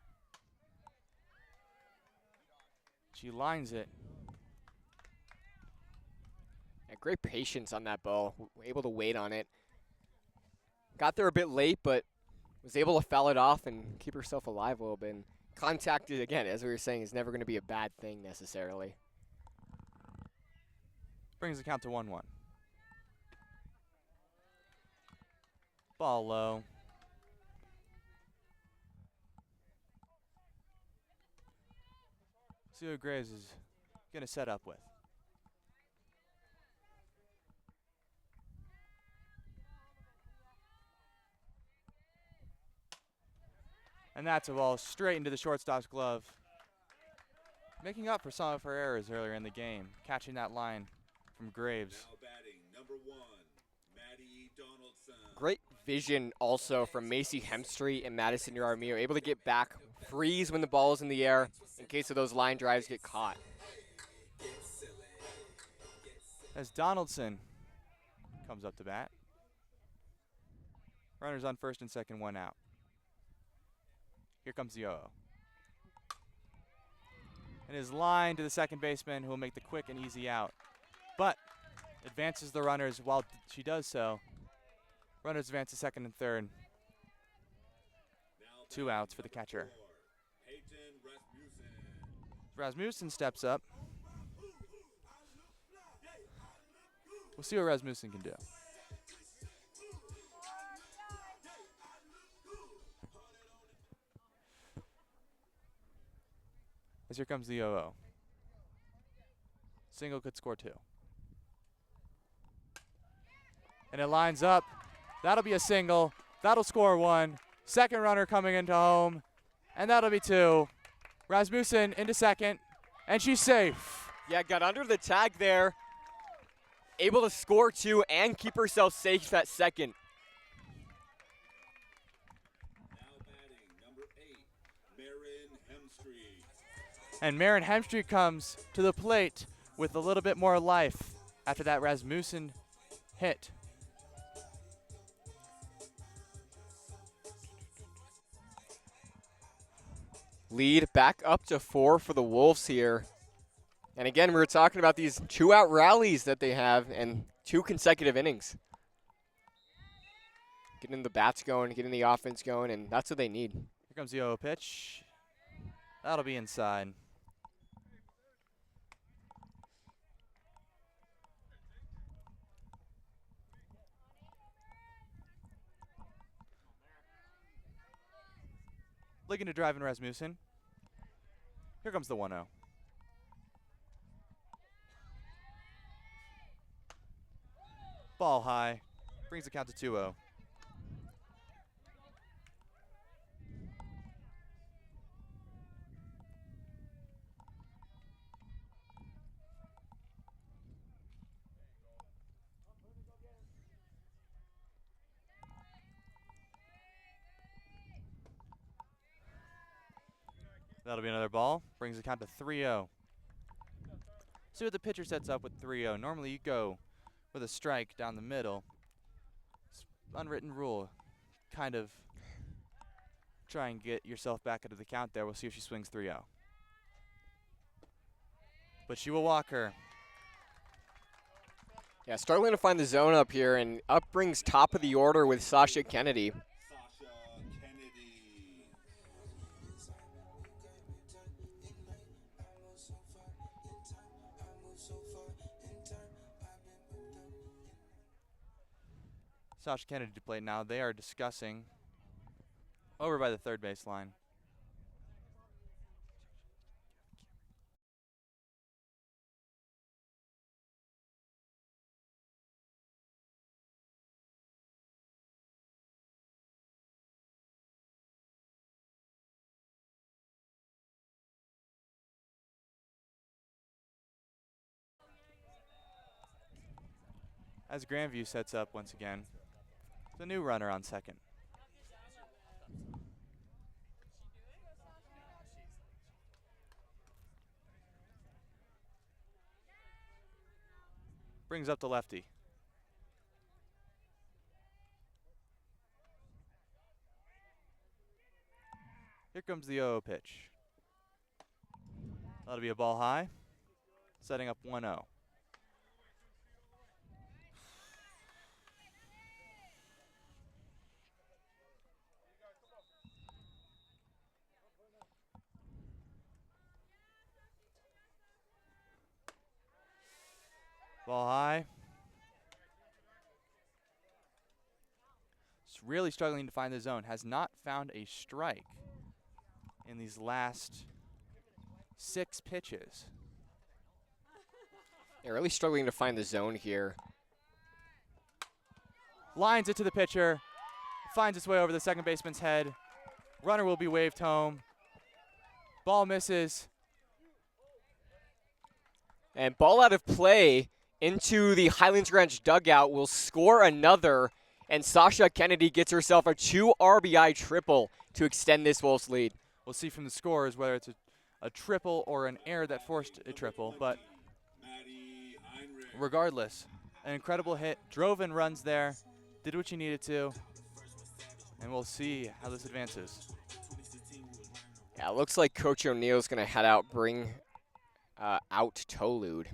She lines it. Yeah, great patience on that ball. Able to wait on it. Got there a bit late, but was able to foul it off and keep herself alive a little bit. And contact, again, as we were saying, is never going to be a bad thing necessarily. Brings the count to 1-1. Ball low. See what Graves is going to set up with. And that's a ball straight into the shortstop's glove. Making up for some of her errors earlier in the game. Catching that line from Graves. Now batting, number 1, Maddie Donaldson. Great vision also from Macy Hemstreet and Madison Jaramillo. Able to get back, freeze when the ball is in the air in case of those line drives get caught. As Donaldson comes up to bat. Runners on first and second, 1 out. Here comes the 0-0. And his line to the second baseman, who will make the quick and easy out. But advances the runners while she does so. Runners advance to second and third. 2 outs for the catcher. Rasmussen steps up. We'll see what Rasmussen can do. As here comes the 0-0. Single could score 2. And it lines up. That'll be a single. That'll score 1. Second runner coming into home. And that'll be 2. Rasmussen into second. And she's safe. Yeah, got under the tag there. Able to score 2 and keep herself safe at second. Now batting, number 8, Marin Hemstreet. And Marin Hemstreet comes to the plate with a little bit more life after that Rasmussen hit. Lead back up to 4 for the Wolves here. And again, we were talking about these 2-out rallies that they have and 2 consecutive innings. Getting the bats going, getting the offense going, and that's what they need. Here comes the 0-0 pitch. That'll be inside. Looking to drive in Rasmussen. Here comes the 1-0. Ball high. Brings the count to 2-0. That'll be another ball. Brings the count to 3-0. See what the pitcher sets up with 3-0. Normally you go with a strike down the middle. It's unwritten rule. Kind of try and get yourself back into the count there. We'll see if she swings 3-0. But she will walk her. Yeah, struggling to find the zone up here, and up brings top of the order with Sasha Kennedy. Sasha Kennedy. Sasha Kennedy to play now. They are discussing over by the third base line. As Grandview sets up once again, the new runner on second. Brings up the lefty. Here comes the 0-0 pitch. That'll be a ball high, setting up 1-0. Ball high. It's really struggling to find the zone. Has not found a strike in these last 6 pitches. Yeah, really struggling to find the zone here. Lines it to the pitcher. Finds its way over the second baseman's head. Runner will be waved home. Ball misses. And ball out of play into the Highlands Ranch dugout will score another, and Sasha Kennedy gets herself a 2 RBI triple to extend this Wolves lead. We'll see from the scores whether it's a triple or an error that forced a triple, but regardless, an incredible hit, drove in runs there, did what you needed to, and we'll see how this advances. Yeah, it looks like Coach O'Neill's going to head out, bring out Tolude.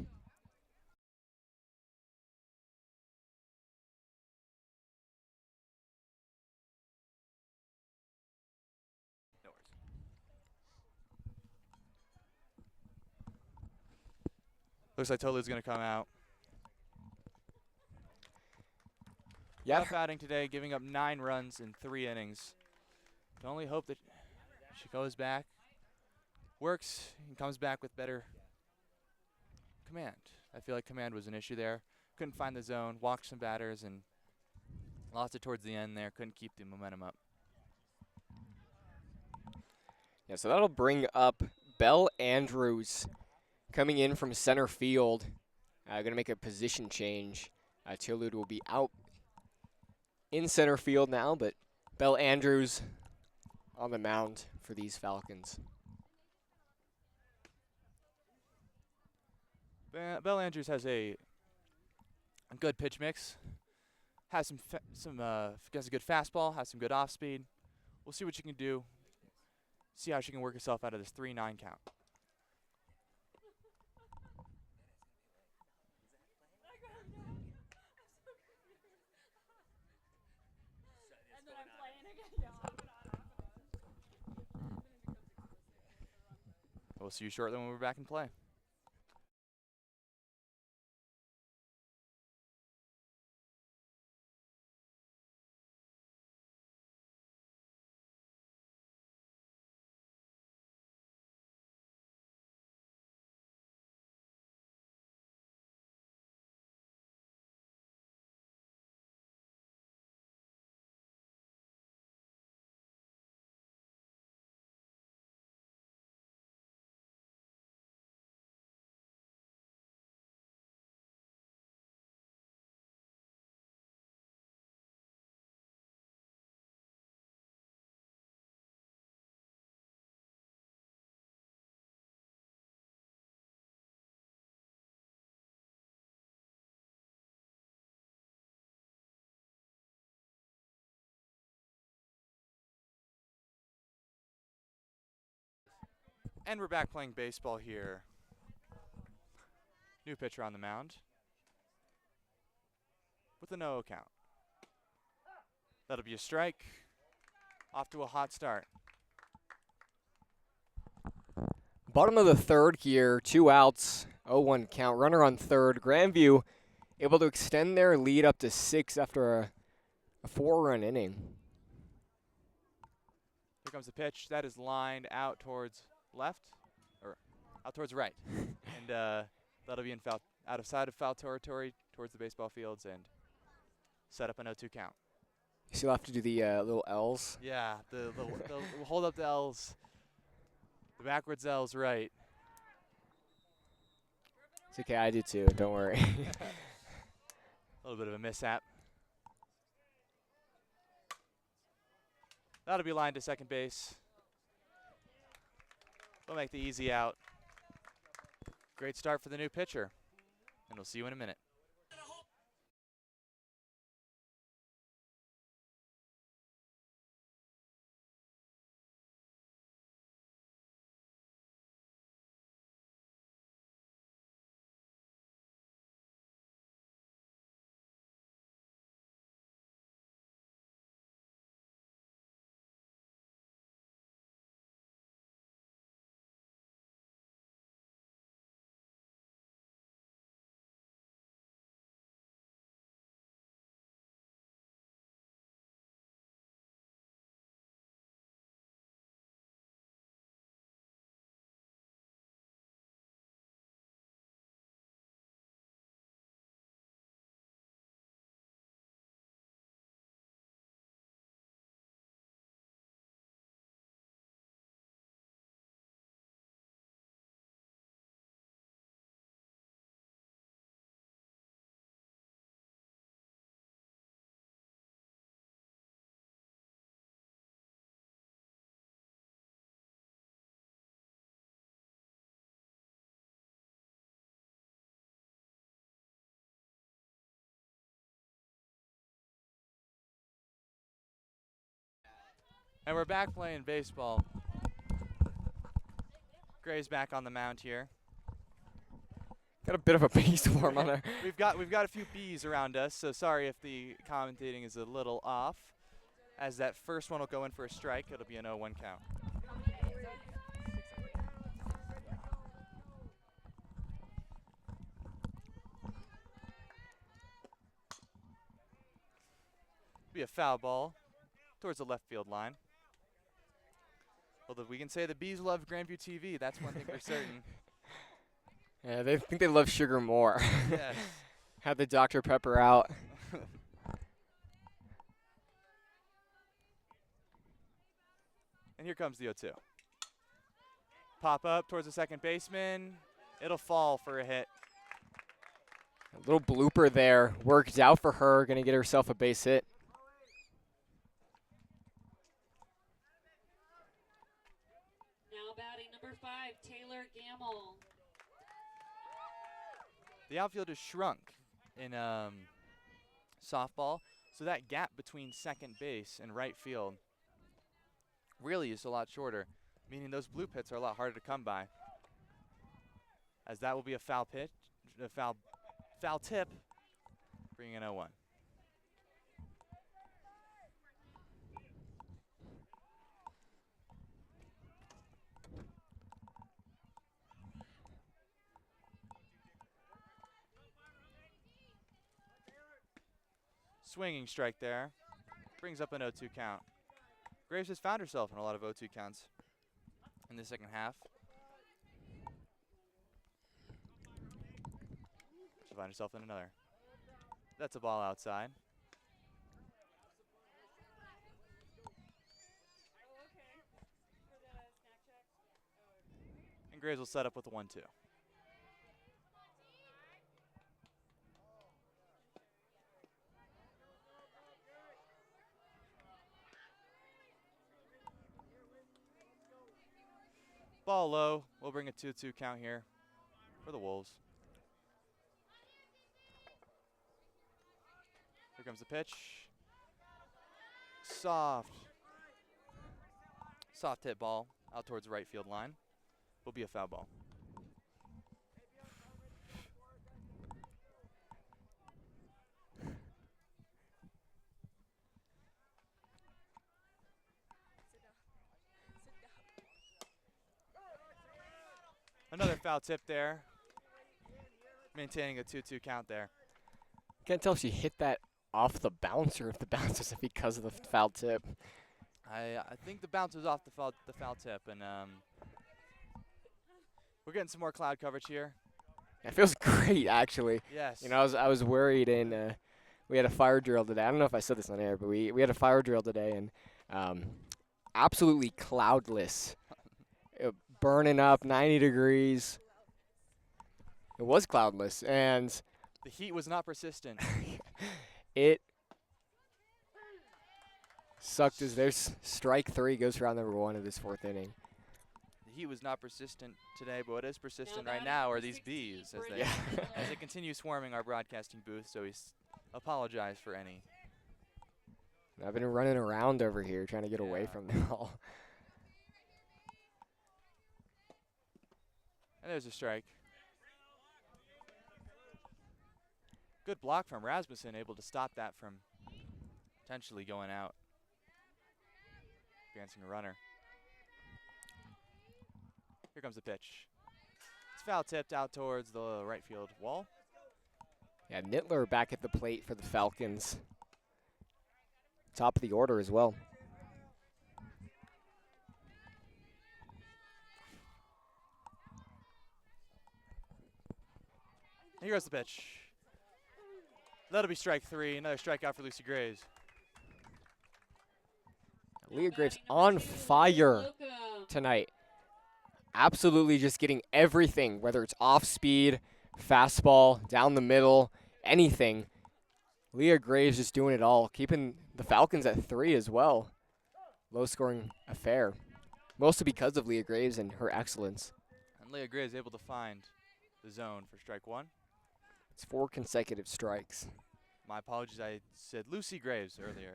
Looks like Tolude's going to come out. Yeah. Tough outing today, giving up 9 runs in 3 innings. Can only hope that she goes back, works, and comes back with better command. I feel like command was an issue there. Couldn't find the zone, walked some batters, and lost it towards the end there. Couldn't keep the momentum up. Yeah, so that'll bring up Belle Andrews coming in from center field. Going to make a position change. Tolude will be out in center field now, but Belle Andrews on the mound for these Falcons. Belle Andrews has a good pitch mix. Has has a good fastball. Has some good off speed. We'll see what she can do. See how she can work herself out of this 3-9 count. We'll see you shortly when we're back in play. And we're back playing baseball here. New pitcher on the mound with a no count. That'll be a strike. Off to a hot start. Bottom of the third here, 2 outs, 0-1 count. Runner on third. Grandview able to extend their lead up to 6 after a 4-run inning. Here comes the pitch. That is lined out towards left, or out towards right. And that'll be in foul, out of sight of foul territory towards the baseball fields and set up an 0-2 count. You still have to do the little L's. Yeah, the we'll hold up the L's. The backwards L's right. It's okay, I do too, don't worry. A little bit of a mishap. That'll be lined to second base. We'll make the easy out. Great start for the new pitcher. And we'll see you in a minute. And we're back playing baseball. Gray's back on the mound here. Got a bit of a bee swarm on there. We've got a few bees around us, so sorry if the commentating is a little off. As that first one will go in for a strike, it'll be an 0-1 count. Be a foul ball towards the left field line. Although we can say the bees love Grandview TV, that's one thing for certain. Yeah, they think they love sugar more. Yes. Had the Dr. Pepper out. And here comes the 0-2. Pop up towards the second baseman. It'll fall for a hit. A little blooper there. Worked out for her. Going to get herself a base hit. Now batting number 5, Taylor Gamble. The outfield is shrunk in softball, so that gap between second base and right field really is a lot shorter, meaning those blue pits are a lot harder to come by. As that will be a foul pitch, a foul tip, bringing in 0-1. Swinging strike there. Brings up an 0-2 count. Graves has found herself in a lot of 0-2 counts in the second half. She'll find herself in another. That's a ball outside. And Graves will set up with a 1-2. Ball low. We'll bring a 2-2 count here for the Wolves. Here comes the pitch. Soft hit ball out towards the right field line. will be a foul ball. Another foul tip there. Maintaining a 2-2 count there. Can't tell if she hit that off the bounce or if the bounce was because of the foul tip. I think the bounce was off the foul tip, and we're getting some more cloud coverage here. It feels great, actually. Yes. You know, I was worried, and we had a fire drill today. I don't know if I said this on air, but we had a fire drill today, and absolutely cloudless. Burning up 90 degrees. It was cloudless, and the heat was not persistent. it sucked as there's strike 3 goes for round number 1 of this 4th inning. The heat was not persistent today, but what is persistent Now right batting now are for these 16, bees as Brandon they Miller. as they continue swarming our broadcasting booth. So we apologize for any. I've been running around over here trying to get away Yeah. from them all. And there's a strike. Good block from Rasmussen, able to stop that from potentially going out. Advancing a runner. Here comes the pitch. It's foul tipped out towards the right field wall. Yeah, Nittler back at the plate for the Falcons. Top of the order as well. Here goes the pitch. That'll be strike 3. Another strikeout for Lucy Graves. Leah Graves Batting number on 2, fire Slocum. tonight. Absolutely just getting everything, whether it's off speed, fastball, down the middle, anything. Leah Graves just doing it all, keeping the Falcons at 3 as well. Low scoring affair. Mostly because of Leah Graves and her excellence. And Leah Graves able to find the zone for strike 1. It's 4 consecutive strikes. My apologies, I said Lucy Graves earlier.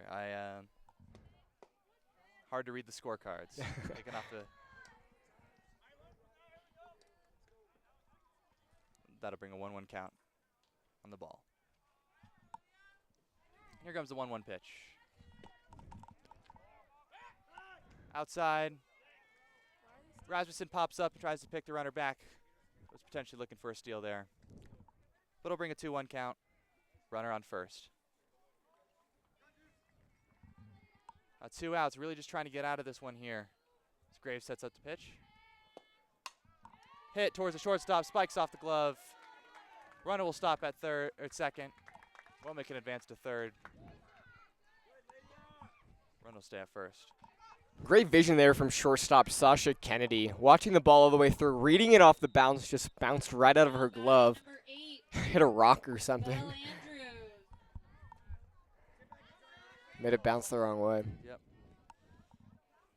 Hard to read the scorecards. Taking off the. That'll bring a 1-1 count on the ball. Here comes the 1-1 pitch. Outside. Rasmussen pops up and tries to pick the runner back. Was potentially looking for a steal there. But it'll bring a 2-1 count. Runner on first. 2 outs, really just trying to get out of this one here. As Graves sets up the pitch. Hit towards the shortstop, spikes off the glove. Runner will stop at second. Won't make an advance to third. Run will stay at first. Great vision there from shortstop Sasha Kennedy. Watching the ball all the way through, reading it off the bounce, just bounced right out of her Batting glove. number 8, Hit a rock or something. Belle Andrews. Made it bounce the wrong way. Yep.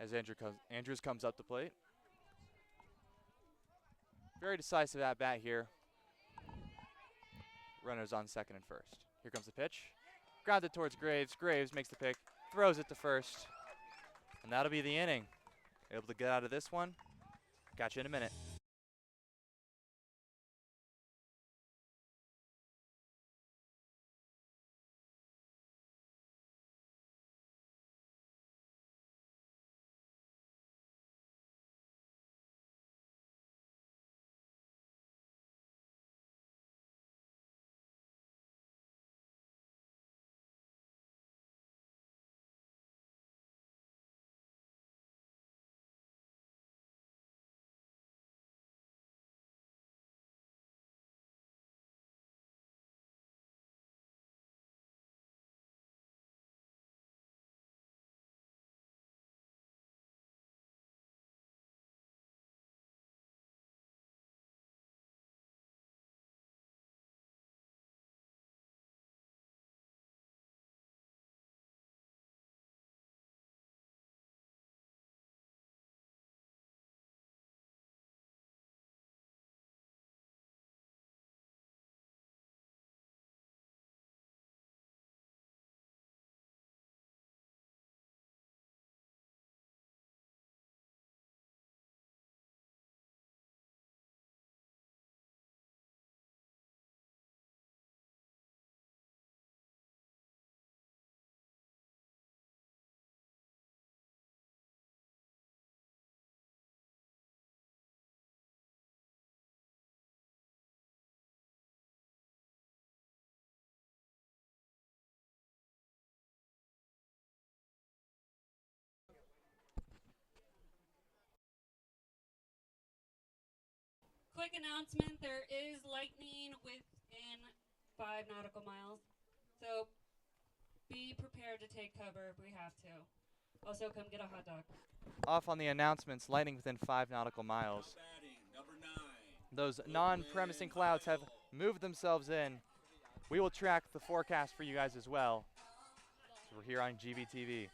As Andrews comes up the plate. Very decisive at bat here. Runners on second and first. Here comes the pitch. Grounded towards Graves. Graves makes the pick. Throws it to first. And that'll be the inning. Able to get out of this one. Got you in a minute. Quick announcement, there is lightning within 5 nautical miles. So be prepared to take cover if we have to. Also, come get a hot dog. Off on the announcements, lightning within 5 nautical miles. Batting, number 9. Those non-premising clouds have moved themselves in. We will track the forecast for you guys as well. So we're here on GVTV.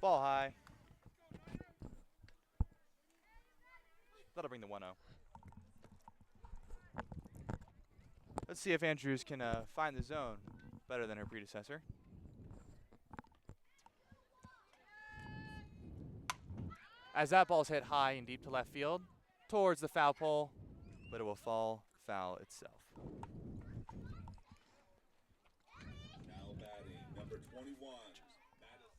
Ball high. That'll bring the 1-0. Let's see if Andrews can find the zone better than her predecessor. As that ball's hit high and deep to left field, towards the foul pole, but it will fall foul itself. Now batting, number 21. Madison.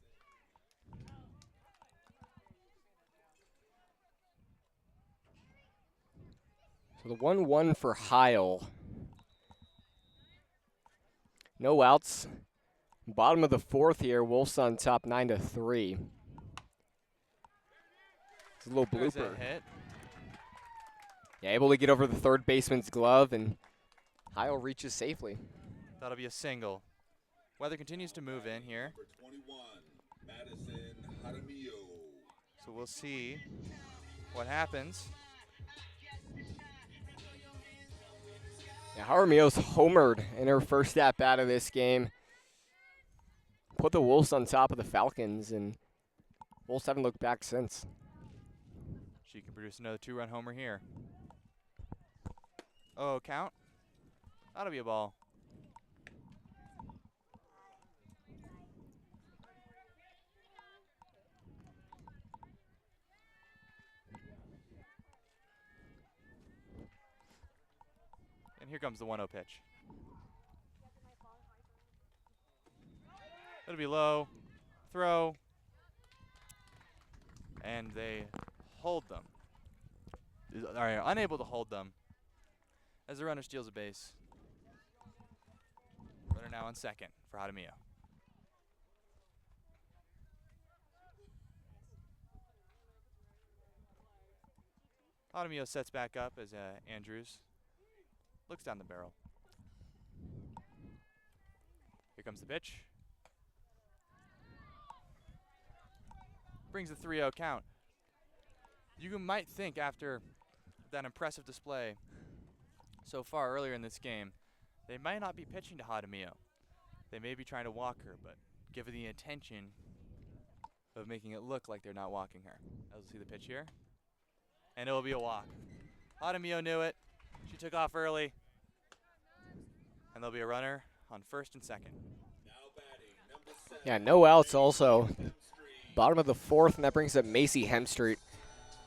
So the 1-1 for Heil. No outs. Bottom of the 4th here. Wolves on top 9-3. It's a little There's a blooper. hit. Yeah, able to get over the third baseman's glove, and Heil reaches safely. That'll be a single. Weather continues to move in here, Number 21. Madison Jaramillo. so we'll see what happens. Yeah, Jaramillo's homered in her first at-bat of this game. Put the Wolves on top of the Falcons, and Wolves haven't looked back since. She can produce another 2-run homer here. Oh, count. That'll be a ball. And here comes the 1-0 pitch. It'll be low. Throw. And they hold them. Are unable to hold them as the runner steals a base. Runner now on second for Jaramillo. Jaramillo sets back up as Andrews looks down the barrel. Here comes the pitch. Brings the 3-0 count. You might think after that impressive display so far earlier in this game, they might not be pitching to Jaramillo. They may be trying to walk her, but give her the intention of making it look like they're not walking her. As we'll see the pitch here. And it will be a walk. Jaramillo knew it. She took off early. And there'll be a runner on first and second. Now batting, number 7. Yeah, no outs also. Bottom of the 4th, and that brings up Macy Hemstreet.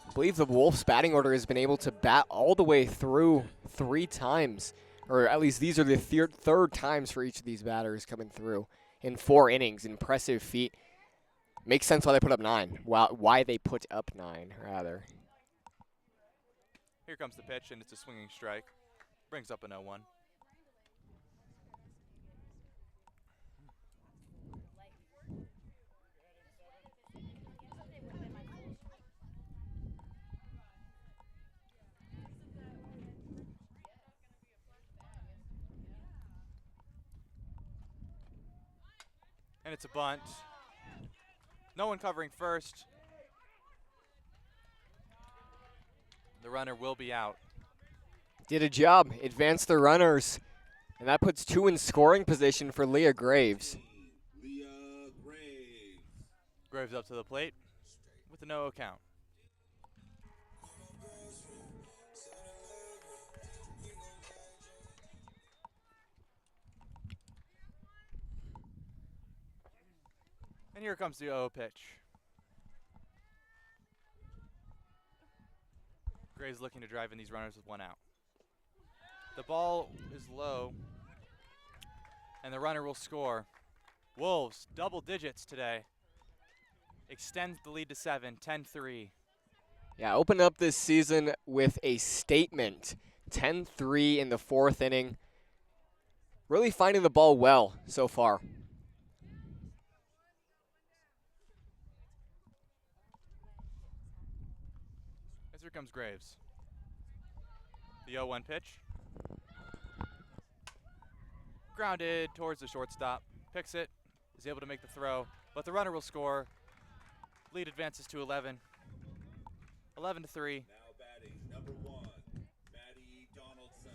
I believe the Wolves' batting order has been able to bat all the way through 3 times. Or at least these are the third times for each of these batters coming through in 4 innings. Impressive feat. Makes sense why they put up 9. Why they put up 9, rather. Here comes the pitch, and it's a swinging strike. Brings up an 0-1. And it's a bunt. No one covering first. The runner will be out. Did a job. Advanced the runners. And that puts 2 in scoring position for Leah Graves. Leah Graves. Graves up to the plate with a 0-0 count. And here comes the 0-0 pitch. Graves looking to drive in these runners with 1 out. The ball is low, and the runner will score. Wolves, double digits today. extends the lead to 7, 10-3. Yeah, open up this season with a statement. 10-3 in the 4th inning. Really finding the ball well so far. As here comes Graves. The 0-1 pitch. Grounded towards the shortstop. Picks it. Is able to make the throw. But the runner will score. Lead advances to 11. 11-3. Now batting, number 1, Maddie Donaldson.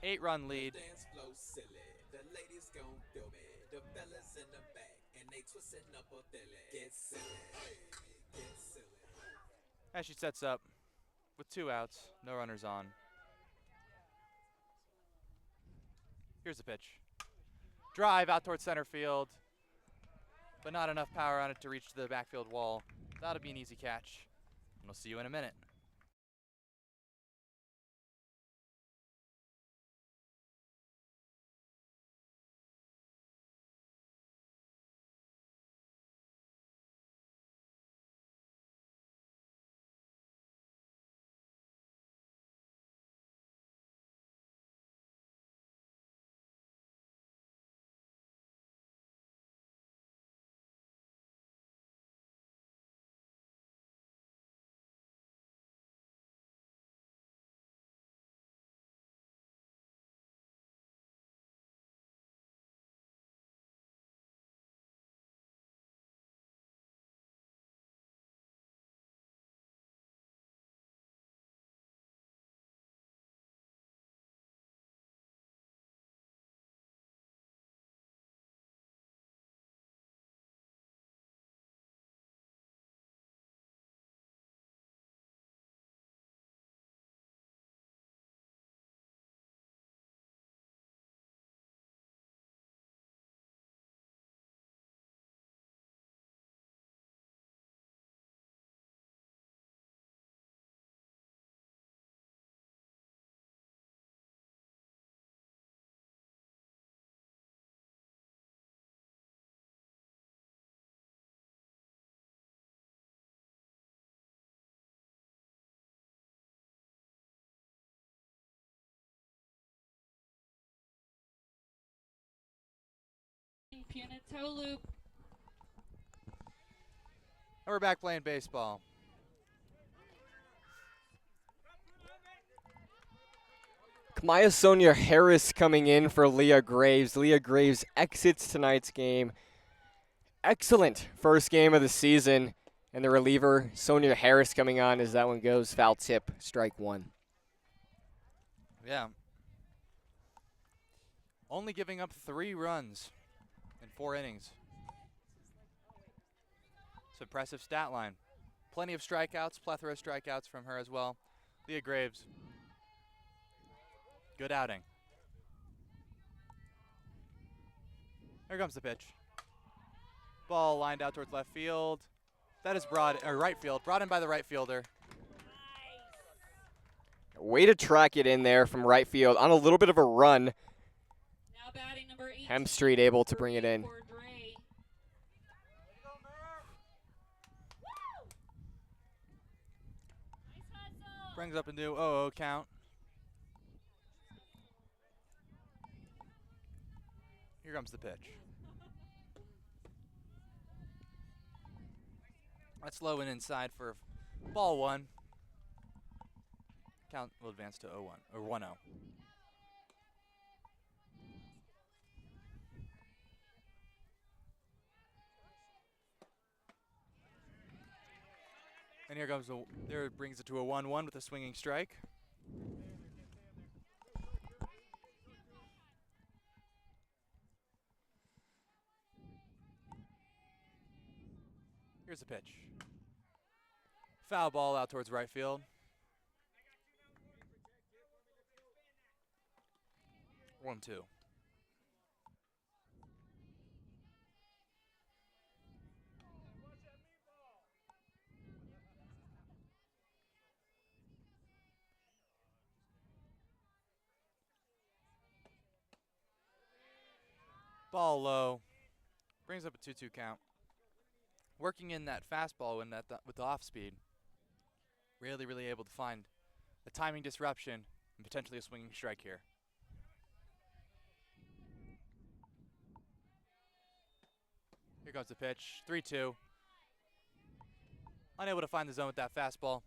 8-run lead. Dance flow silly. The ladies gon' feel me. The fellas in the back and they twisting up a dilly. Get silly. Get silly. As she sets up with 2 outs, no runners on. Here's the pitch. Drive out towards center field, but not enough power on it to reach the backfield wall. That'll be an easy catch. We'll see you in a minute. Punito loop. And we're back playing baseball. Kamaya Sonia Harris coming in for Leah Graves. Leah Graves exits tonight's game. Excellent first game of the season. And the reliever, Sonia Harris, coming on as that one goes foul tip, strike 1. Yeah. Only giving up 3 runs in 4 innings. It's an impressive stat line. Plenty of strikeouts, plethora of strikeouts from her as well. Leah Graves. Good outing. Here comes the pitch. Ball lined out towards left field. That is right field, brought in by the right fielder. Way to track it in there from right field on a little bit of a run. Now batting number 8. Hemstreet able to bring it in. Brings up a new 0-0 count. Here comes the pitch. That's low and inside for ball 1. Count will advance to 0-1 or 1-0. And here comes there it brings it to a 1-1 with a swinging strike. Here's the pitch. Foul ball out towards right field. 1-2. Ball low. Brings up a 2-2 count. working in that fastball and with the off speed. Really able to find a timing disruption and potentially a swinging strike here. Here comes the pitch, 3-2. Unable to find the zone with that fastball.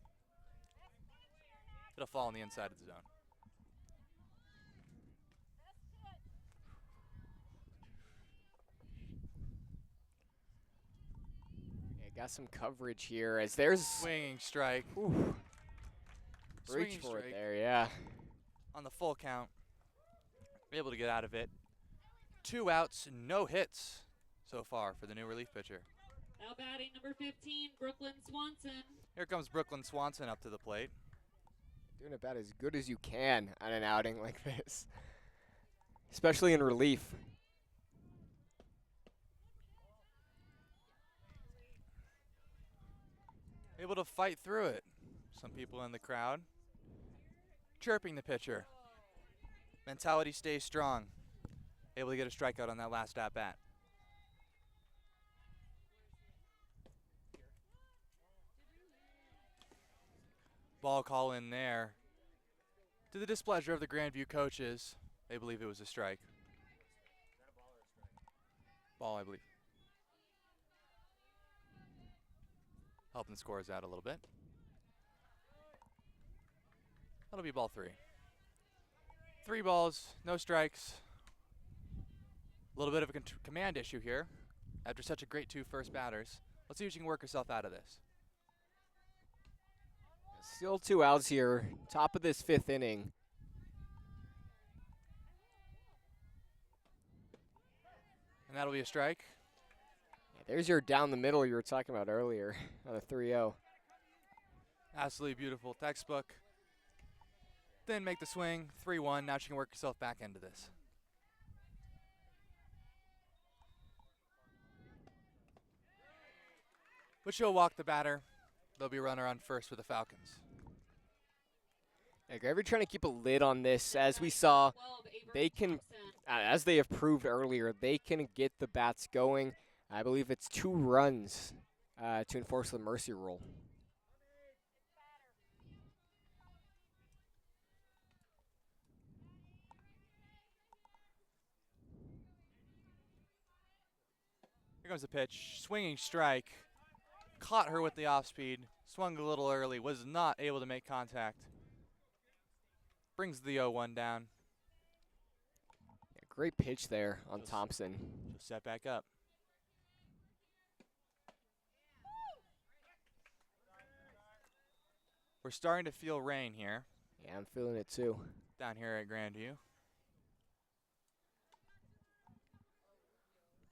It'll fall on the inside of the zone. Yeah, got some coverage here as there's Swinging strike. Ooh. Reach Swinging for it strike there, yeah. on the full count. Able to get out of it. 2 outs, no hits so far for the new relief pitcher. Now batting number 15, Brooklyn Swanson. Here comes Brooklyn Swanson up to the plate. Doing about as good as you can on an outing like this, especially in relief. Able to fight through it. Some people in the crowd chirping the pitcher. Mentality stays strong. Able to get a strikeout on that last at-bat. Ball call in there. To the displeasure of the Grandview coaches, they believe it was a strike. Ball, I believe. Helping the scores out a little bit. That'll be ball 3. 3 balls, no strikes. A little bit of a command issue here after such a great 2 first batters. Let's see if she can work herself out of this. Still 2 outs here, top of this 5th inning. And that'll be a strike. Yeah, there's your down the middle you were talking about earlier on a 3-0. Absolutely beautiful textbook. Then make the swing, 3-1. Now she can work herself back into this. But she'll walk the batter. There'll be a runner on first for the Falcons. Yeah, Grandview trying to keep a lid on this. As we saw, 12, Abrams they can, Thompson. as they have proved earlier, they can get the bats going. I believe it's 2 runs to enforce the mercy rule. Here comes the pitch. Swinging strike. Caught her with the off speed. Swung a little early. Was not able to make contact. Brings the 0-1 down. Yeah, great pitch there on Just- Thompson. She'll set back up. We're starting to feel rain here Yeah, I'm feeling it too. down here at Grandview.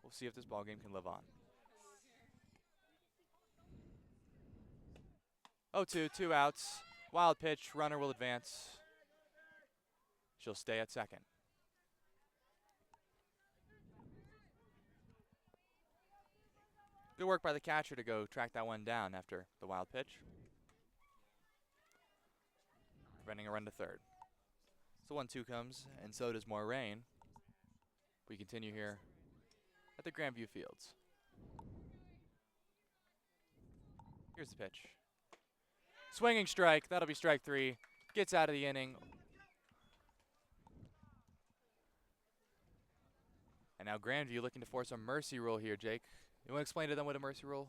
We'll see if this ball game can live on. 0-2, 2 outs. Wild pitch, runner will advance. She'll stay at second. Good work by the catcher to go track that one down after the wild pitch. Preventing a run to third. So 1-2 comes, and so does more rain. We continue here at the Grandview Fields. Here's the pitch. Swinging strike, that'll be strike 3. Gets out of the inning. And now Grandview looking to force a mercy rule here, Jake. You want to explain to them what a mercy rule?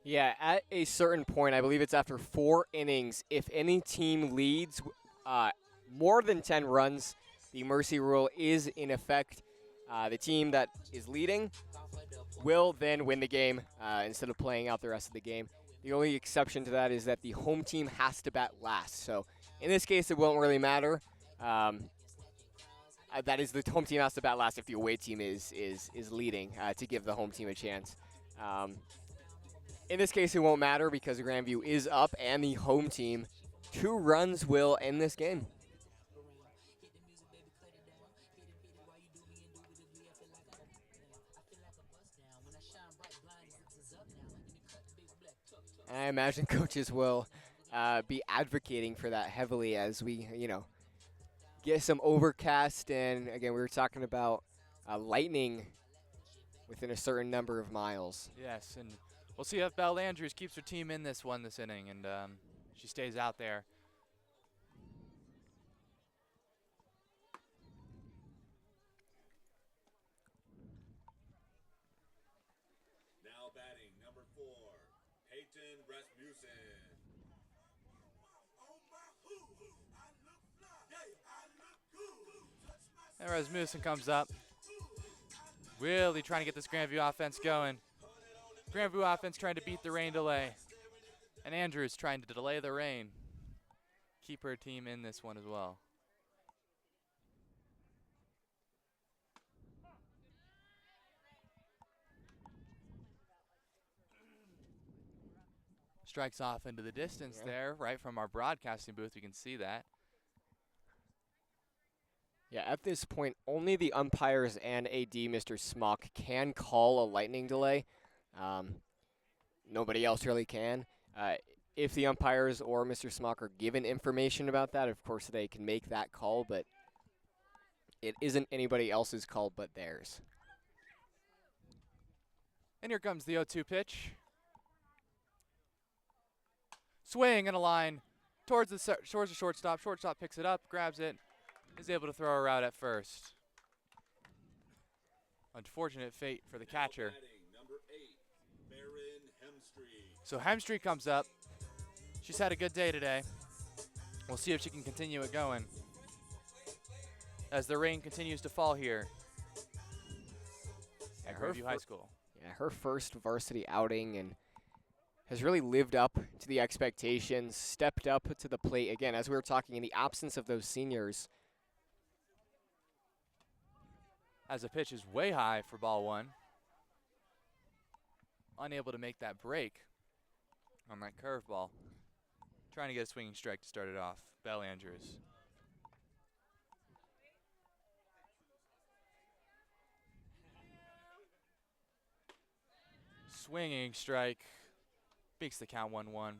Yeah, at a certain point, I believe it's after 4 innings, if any team leads more than 10 runs, the mercy rule is in effect. The team that is leading will then win the game instead of playing out the rest of the game. The only exception to that is that the home team has to bat last. So in this case, it won't really matter. That is, the home team has to bat last if the away team is leading to give the home team a chance. In this case, it won't matter because Grandview is up and the home team. 2 runs will end this game. And I imagine coaches will be advocating for that heavily as we, get some overcast. And again, we were talking about lightning within a certain number of miles. Yes, and We'll see if Belle Andrews keeps her team in this inning, and she stays out there. Now batting, number 4, Peyton Rasmussen. And Rasmussen comes up, really trying to get this Grandview offense going. Grandview offense trying to beat the rain delay. And Andrews trying to delay the rain. Keep her team in this one as well. Strikes off into the distance there, right from our broadcasting booth. You can see that. Yeah, at this point, only the umpires and AD, Mr. Smock, can call a lightning delay. Nobody else really can. If the umpires or Mr. Smock are given information about that, of course they can make that call, but it isn't anybody else's call but theirs. And here comes the 0-2 pitch. Swing and a line towards the shortstop. Shortstop picks it up, grabs it, is able to throw her out at first. Unfortunate fate for the catcher. Number 8, Marin Hemstreet. So Hemstreet comes up. She's had a good day today. We'll see if she can continue it going as the rain continues to fall here at Grandview High School. Yeah, her first varsity outing, and has really lived up to the expectations, stepped up to the plate. Again, as we were talking, in the absence of those seniors. As the pitch is way high for ball 1. Unable to make that break on that curveball. Trying to get a swinging strike to start it off. Belle Andrews. Swinging strike. Makes the count 1-1.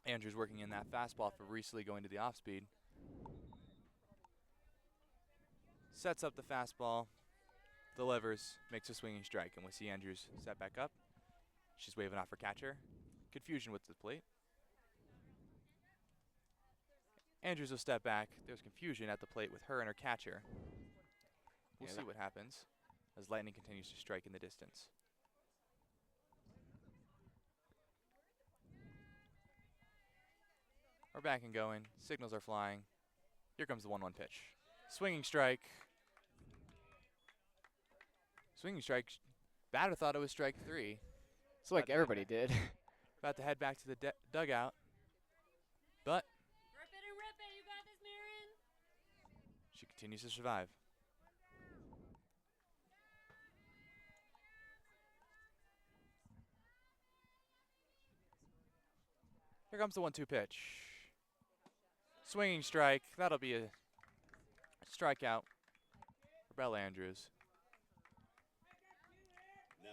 Andrews working in that fastball for recently going to the off speed. Sets up the fastball, delivers, makes a swinging strike, and we see Andrews set back up. She's waving off her catcher. Confusion with the plate. Andrews will step back. There's confusion at the plate with her and her catcher. We'll see what happens as lightning continues to strike in the distance. We're back and going. Signals are flying. Here comes the 1-1 pitch. Swinging strike. Swinging strike. Batter thought it was strike 3. It's like everybody did. About to head back to the dugout. But Rip it and rip it. You got this, Marin. she continues to survive. Here comes the 1-2 pitch. Swinging strike. That'll be a strikeout for Belle Andrews.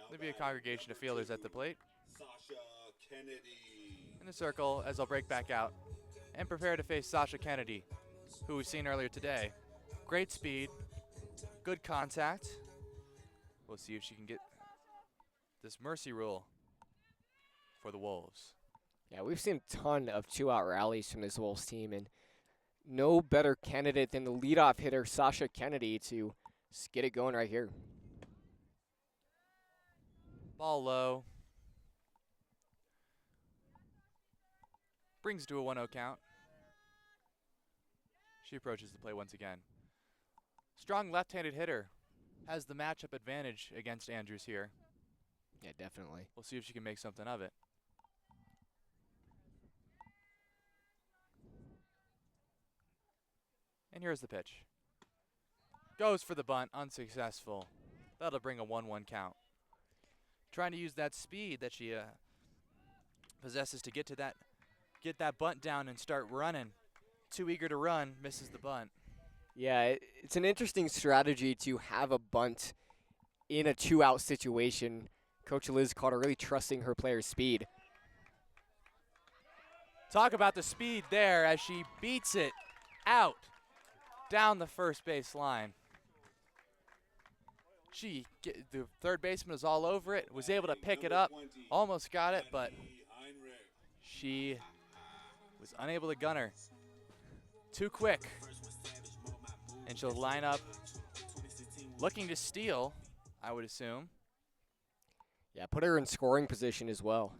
There'll be a congregation of fielders at the plate. Sasha Kennedy. In the circle as they'll break back out and prepare to face Sasha Kennedy, who we've seen earlier today. Great speed, good contact. We'll see if she can get this mercy rule for the Wolves. Yeah, we've seen a ton of 2-out rallies from this Wolves team, and no better candidate than the leadoff hitter, Sasha Kennedy, to get it going right here. Ball low. Brings to a 1-0 count. She approaches the plate once again. Strong left-handed hitter. Has the matchup advantage against Andrews here. Yeah, definitely. We'll see if she can make something of it. And here's the pitch. Goes for the bunt, unsuccessful. That'll bring a 1-1 count. Trying to use that speed that she possesses to get that bunt down and start running. Too eager to run, misses the bunt. Yeah, it's an interesting strategy to have a bunt in a 2-out situation. Coach Liz Carter really trusting her player's speed. Talk about the speed there as she beats it out down the first base line. The third baseman was all over it, was able to pick it up, almost got it, but she was unable to gun her. Too quick. And she'll line up looking to steal, I would assume. Yeah, put her in scoring position as well.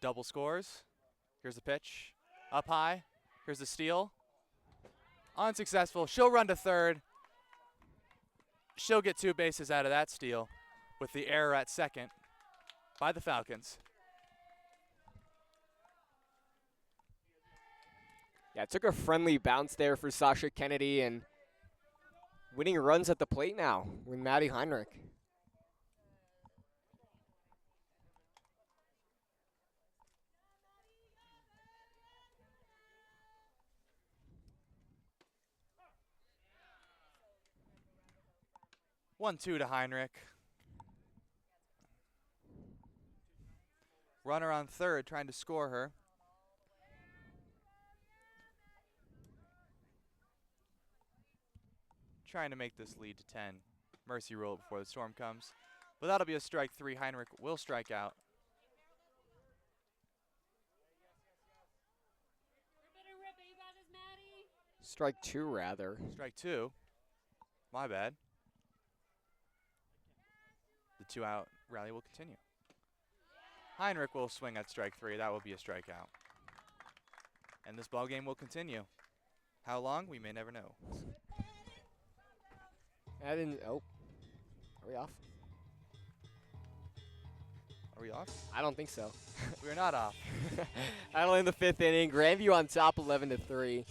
Double scores. Here's the pitch. Up high. Here's the steal. Unsuccessful. She'll run to third. She'll get 2 bases out of that steal with the error at second by the Falcons. Yeah, it took a friendly bounce there for Sasha Kennedy, and winning runs at the plate now with Maddie Heinrich. One, 2 to Heinrich. Runner on third trying to score her. Trying to make this lead to 10. Mercy rule before the storm comes. But that'll be a strike 3. Heinrich will strike out. Strike 2, rather. Strike 2. My bad. The 2-out rally will continue. Heinrich will swing at strike 3. That will be a strikeout. And this ball game will continue. How long? We may never know. I didn't. Oh, are we off? Are we off? I don't think so. We are not off. Idle in the 5th inning. Grandview on top, 11-3.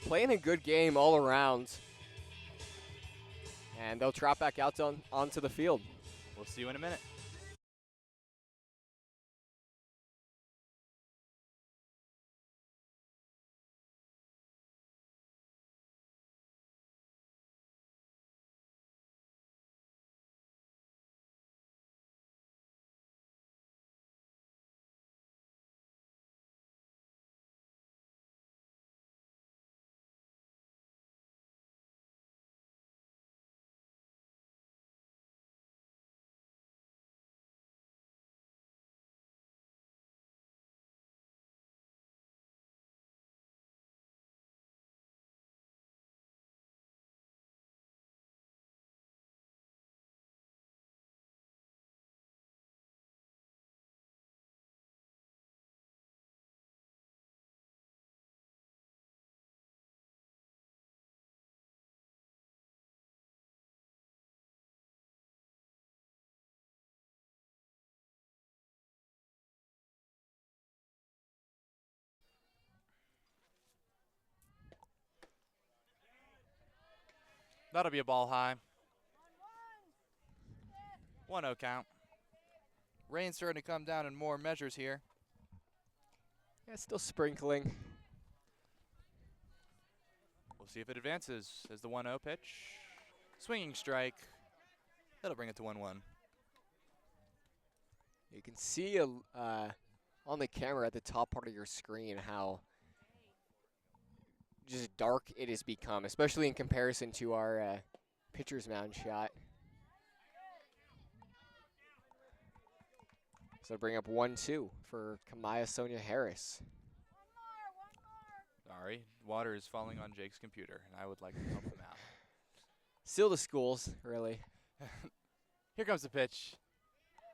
Playing a good game all around. And they'll trot back out onto the field. We'll see you in a minute. That'll be a ball high. 1-0 count. Rain's starting to come down in more measures here. Yeah, still sprinkling. We'll see if it advances as the 1-0 pitch. Swinging strike. That'll bring it to 1-1. You can see on the camera at the top part of your screen how just dark it has become, especially in comparison to our pitcher's mound shot. So bring up 1-2 for Kamaya Sonia Harris. Sorry, water is falling on Jake's computer, and I would like to help him out. Still the schools, really. Here comes the pitch.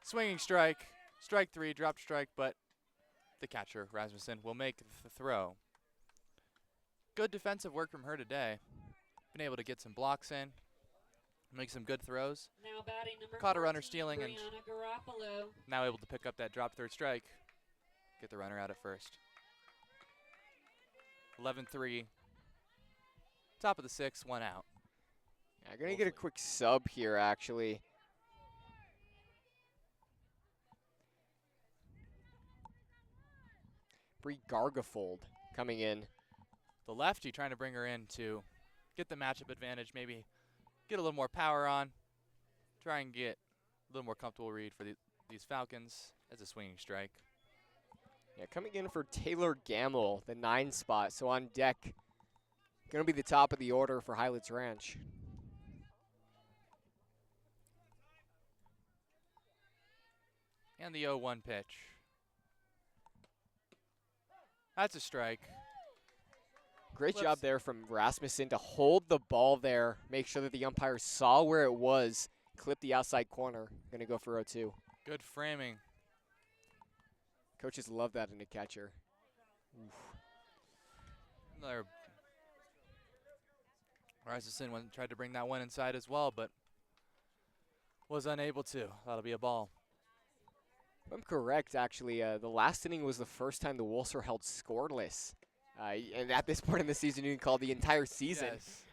Swinging strike. Strike 3, dropped strike, but the catcher, Rasmussen, will make the throw. Good defensive work from her today. Been able to get some blocks in, make some good throws. Now batting number Caught a runner 14, stealing and Brianna Garoppolo. now able to pick up that drop third strike. Get the runner out at first. 11-3. Top of the 6th, 1 out. Yeah, going to get a quick sub here, actually. Bree Gargafold coming in. The lefty trying to bring her in to get the matchup advantage, maybe get a little more power on, try and get a little more comfortable read for these Falcons as a swinging strike. Yeah, coming in for Taylor Gamble, the 9 spot. So on deck Going to be the top of the order for Highlands Ranch. And the 0-1 pitch. That's a strike. Great Flips. job there from Rasmussen to hold the ball there, make sure that the umpire saw where it was, clip the outside corner. Going to go for 0-2. Good framing. Coaches love that in a catcher. Oof. Another Rasmussen tried to bring that one inside as well, but was unable to. That'll be a ball. If I'm correct, actually, the last inning was the first time the Wolves were held scoreless. And at this point in the season, you can call the entire season. Yes.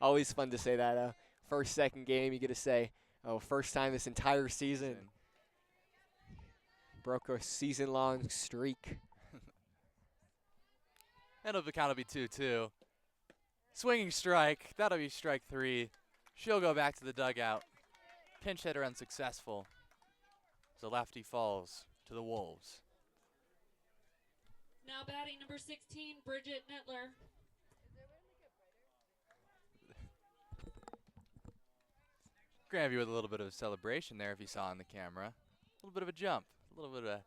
Always fun to say that. First, second game, you get to say, oh, first time this entire season. Broke a season-long streak. And the count will be 2-2. Swinging strike. That'll be strike 3. She'll go back to the dugout. Pinch hitter unsuccessful. The lefty falls to the Wolves. Now batting number 16, Bridget Nettler. Grandview with a little bit of a celebration there if you saw on the camera. A little bit of a jump. A little bit of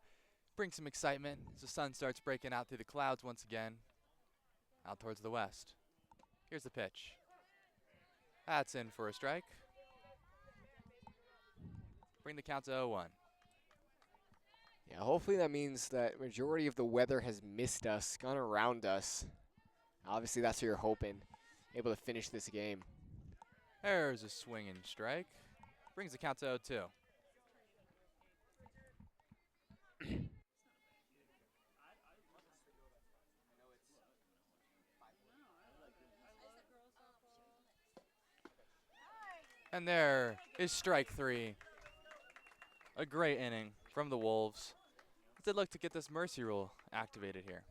bring some excitement as the sun starts breaking out through the clouds once again. Out towards the west. Here's the pitch. That's in for a strike. Bring the count to 0-1. Yeah, hopefully that means that majority of the weather has missed us, gone around us. Obviously, that's what you're hoping, able to finish this game. There's a swinging strike. Brings the count to 0-2. And there is strike 3. A great inning from the Wolves as they look to get this mercy rule activated here.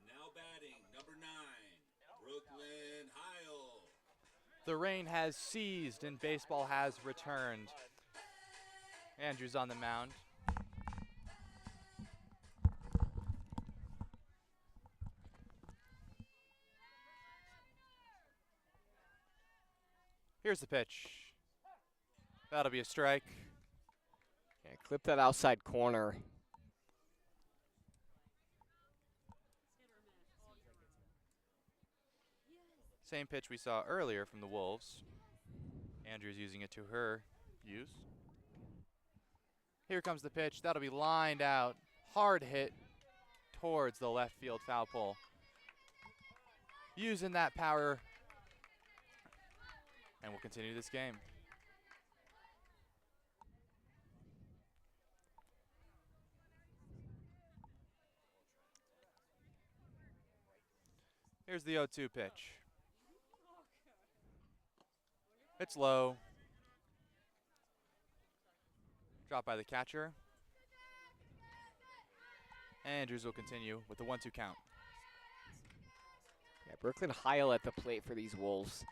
Now batting, number 9, Brooklyn Heil. The rain has ceased and baseball has returned. Andrews on the mound. Here's the pitch. That'll be a strike. Yeah, clip that outside corner. Same pitch we saw earlier from the Wolves. Andrews using it to her use. Here comes the pitch. That'll be lined out. Hard hit towards the left field foul pole. Using that power. And we'll continue this game. Here's the 0-2 pitch. It's low. Dropped by the catcher. Andrews will continue with the 1-2 count. Yeah, Brooklyn Heil at the plate for these Wolves.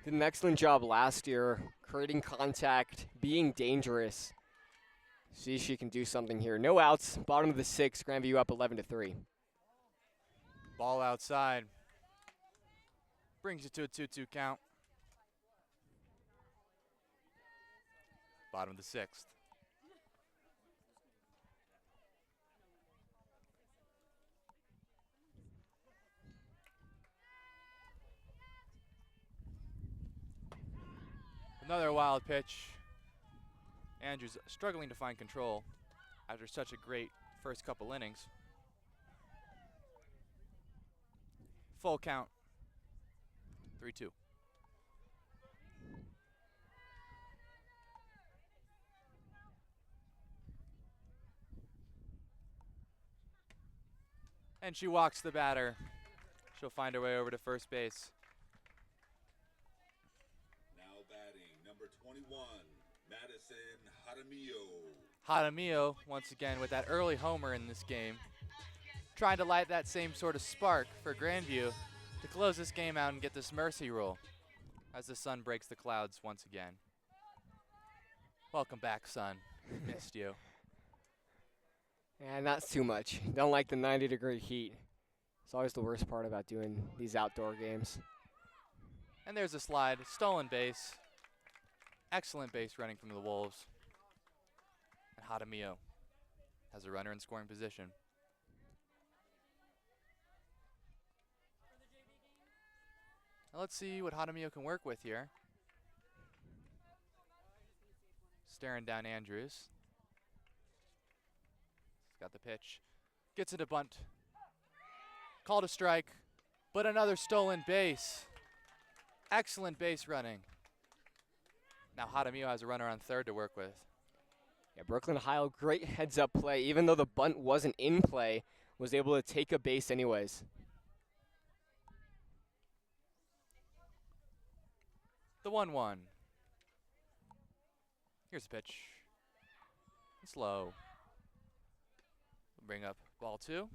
Did an excellent job last year, creating contact, being dangerous. See if she can do something here. No outs, bottom of the 6th, Grandview up 11-3. Ball outside. Brings it to a 2-2 count. Bottom of the 6th. Another wild pitch. Andrews struggling to find control after such a great first couple innings. Full count. 3-2. And she walks the batter. She'll find her way over to first base. Now batting, number 21, Madison Jaramillo. Jaramillo, once again, with that early homer in this game. Trying to light that same sort of spark for Grandview to close this game out and get this mercy rule as the sun breaks the clouds once again. Welcome back, sun. Missed you. Yeah, not too much. Don't like the 90-degree heat. It's always the worst part about doing these outdoor games. And there's a slide. Stolen base. Excellent base running from the Wolves. And Jaramillo has a runner in scoring position. Now let's see what Jaramillo can work with here. Staring down Andrews. He's got the pitch. Gets it a bunt. Called a strike, but another stolen base. Excellent base running. Now Jaramillo has a runner on third to work with. Yeah, Brooklyn Heil, great heads-up play. Even though the bunt wasn't in play, was able to take a base anyways. The 1-1. Here's the pitch. Slow. Bring up ball 2.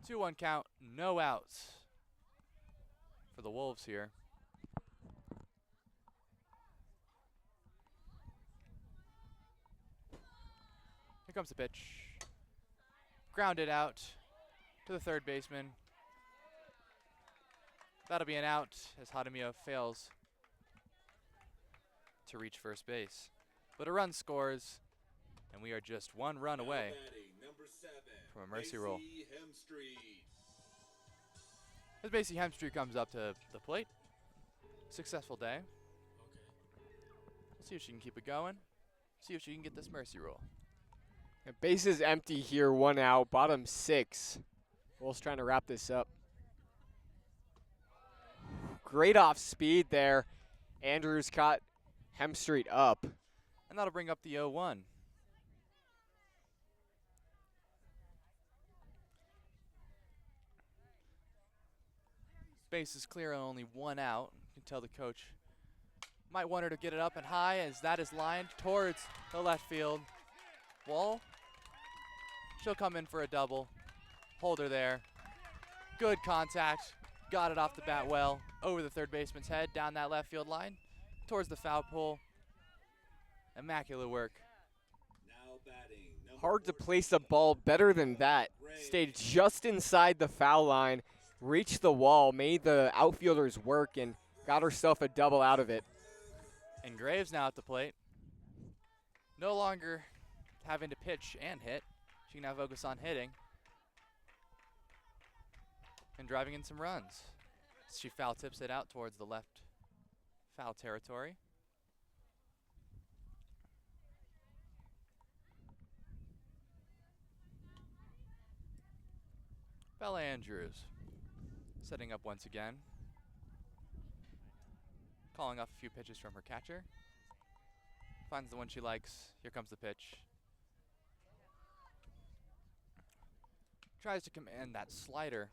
2-1 count, no outs for the Wolves here. Here comes the pitch. Grounded out to the third baseman. That'll be an out as Jaramillo fails to reach first base. But a run scores, and we are just one run away from a mercy rule. As Basie Hemstreet comes up to the plate. Successful day. Let's see if she can keep it going. See if she can get this mercy rule. The base is empty here, 1 out, bottom 6. Wolves trying to wrap this up. Great off speed there. Andrews caught Hemstreet up. And that'll bring up the 0-1. Base is clear and only 1 out. You can tell the coach might want her to get it up and high as that is lined towards the left field wall. She'll come in for a double. Hold her there. Good contact. Got it off the bat well. Over the third baseman's head, down that left field line, towards the foul pole. Immaculate work. Hard to place a ball better than that. Stayed just inside the foul line, reached the wall, made the outfielders work, and got herself a double out of it. And Graves now at the plate. No longer having to pitch and hit. She can now focus on hitting and driving in some runs. She foul tips it out towards the left foul territory. Bella Andrews setting up once again. Calling off a few pitches from her catcher. Finds the one she likes. Here comes the pitch. Tries to command that slider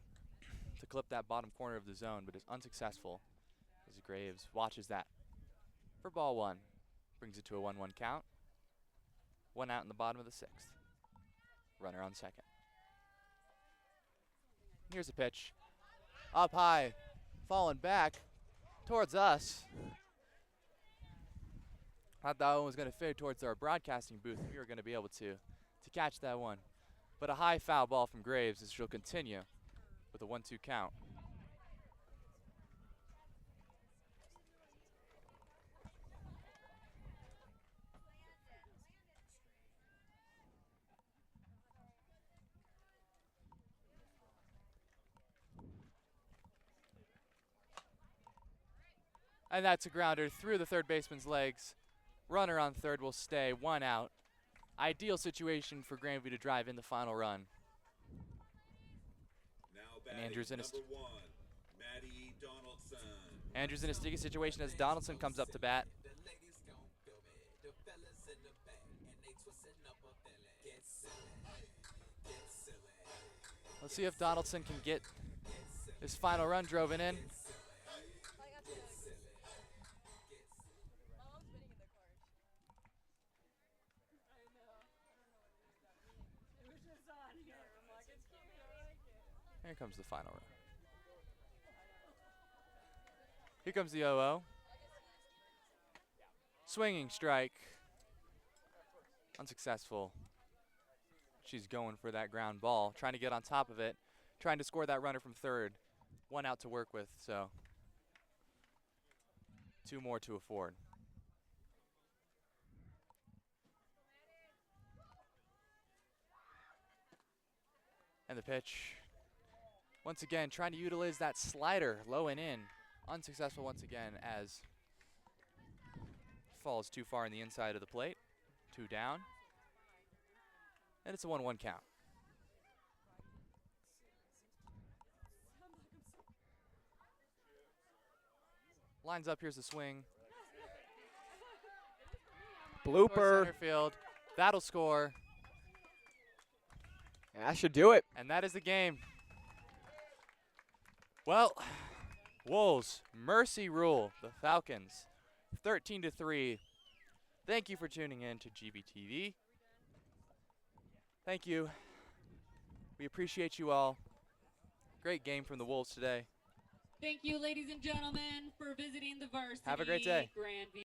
to clip that bottom corner of the zone, but is unsuccessful as Graves watches that for ball 1. Brings it to a 1-1 count. 1 out in the bottom of the 6th. Runner on second. Here's a pitch. Up high, falling back towards us. Thought that one was going to fade towards our broadcasting booth. We were going to be able to catch that one. But a high foul ball from Graves as she'll continue with a 1-2 count. And that's a grounder through the third baseman's legs. Runner on third will stay, 1 out. Ideal situation for Grandview to drive in the final run. Now And batting Andrew's in a number 1, Maddie Donaldson. Andrew's in a sticky situation as Donaldson comes up to bat. The ladies gon' feel me. The fellas in the back, and they twisting up a belly. Get silly, get silly. Let's see if Donaldson can get his final run driven in. Here comes the final run. Here comes the 0-0. Swinging strike. Unsuccessful. She's going for that ground ball, trying to get on top of it, trying to score that runner from third. 1 out to work with, so 2 more to afford. And the pitch. Once again, trying to utilize that slider low and in. Unsuccessful once again as falls too far in the inside of the plate. 2 down. And it's a 1-1 count. Lines up, here's the swing. Towards Blooper. center field. That'll score. That should do it. And that is the game. Well, Wolves, mercy rule the Falcons, 13-3. Thank you for tuning in to GVTV. Thank you. We appreciate you all. Great game from the Wolves today. Thank you, ladies and gentlemen, for visiting the varsity Have a great day. Grandview.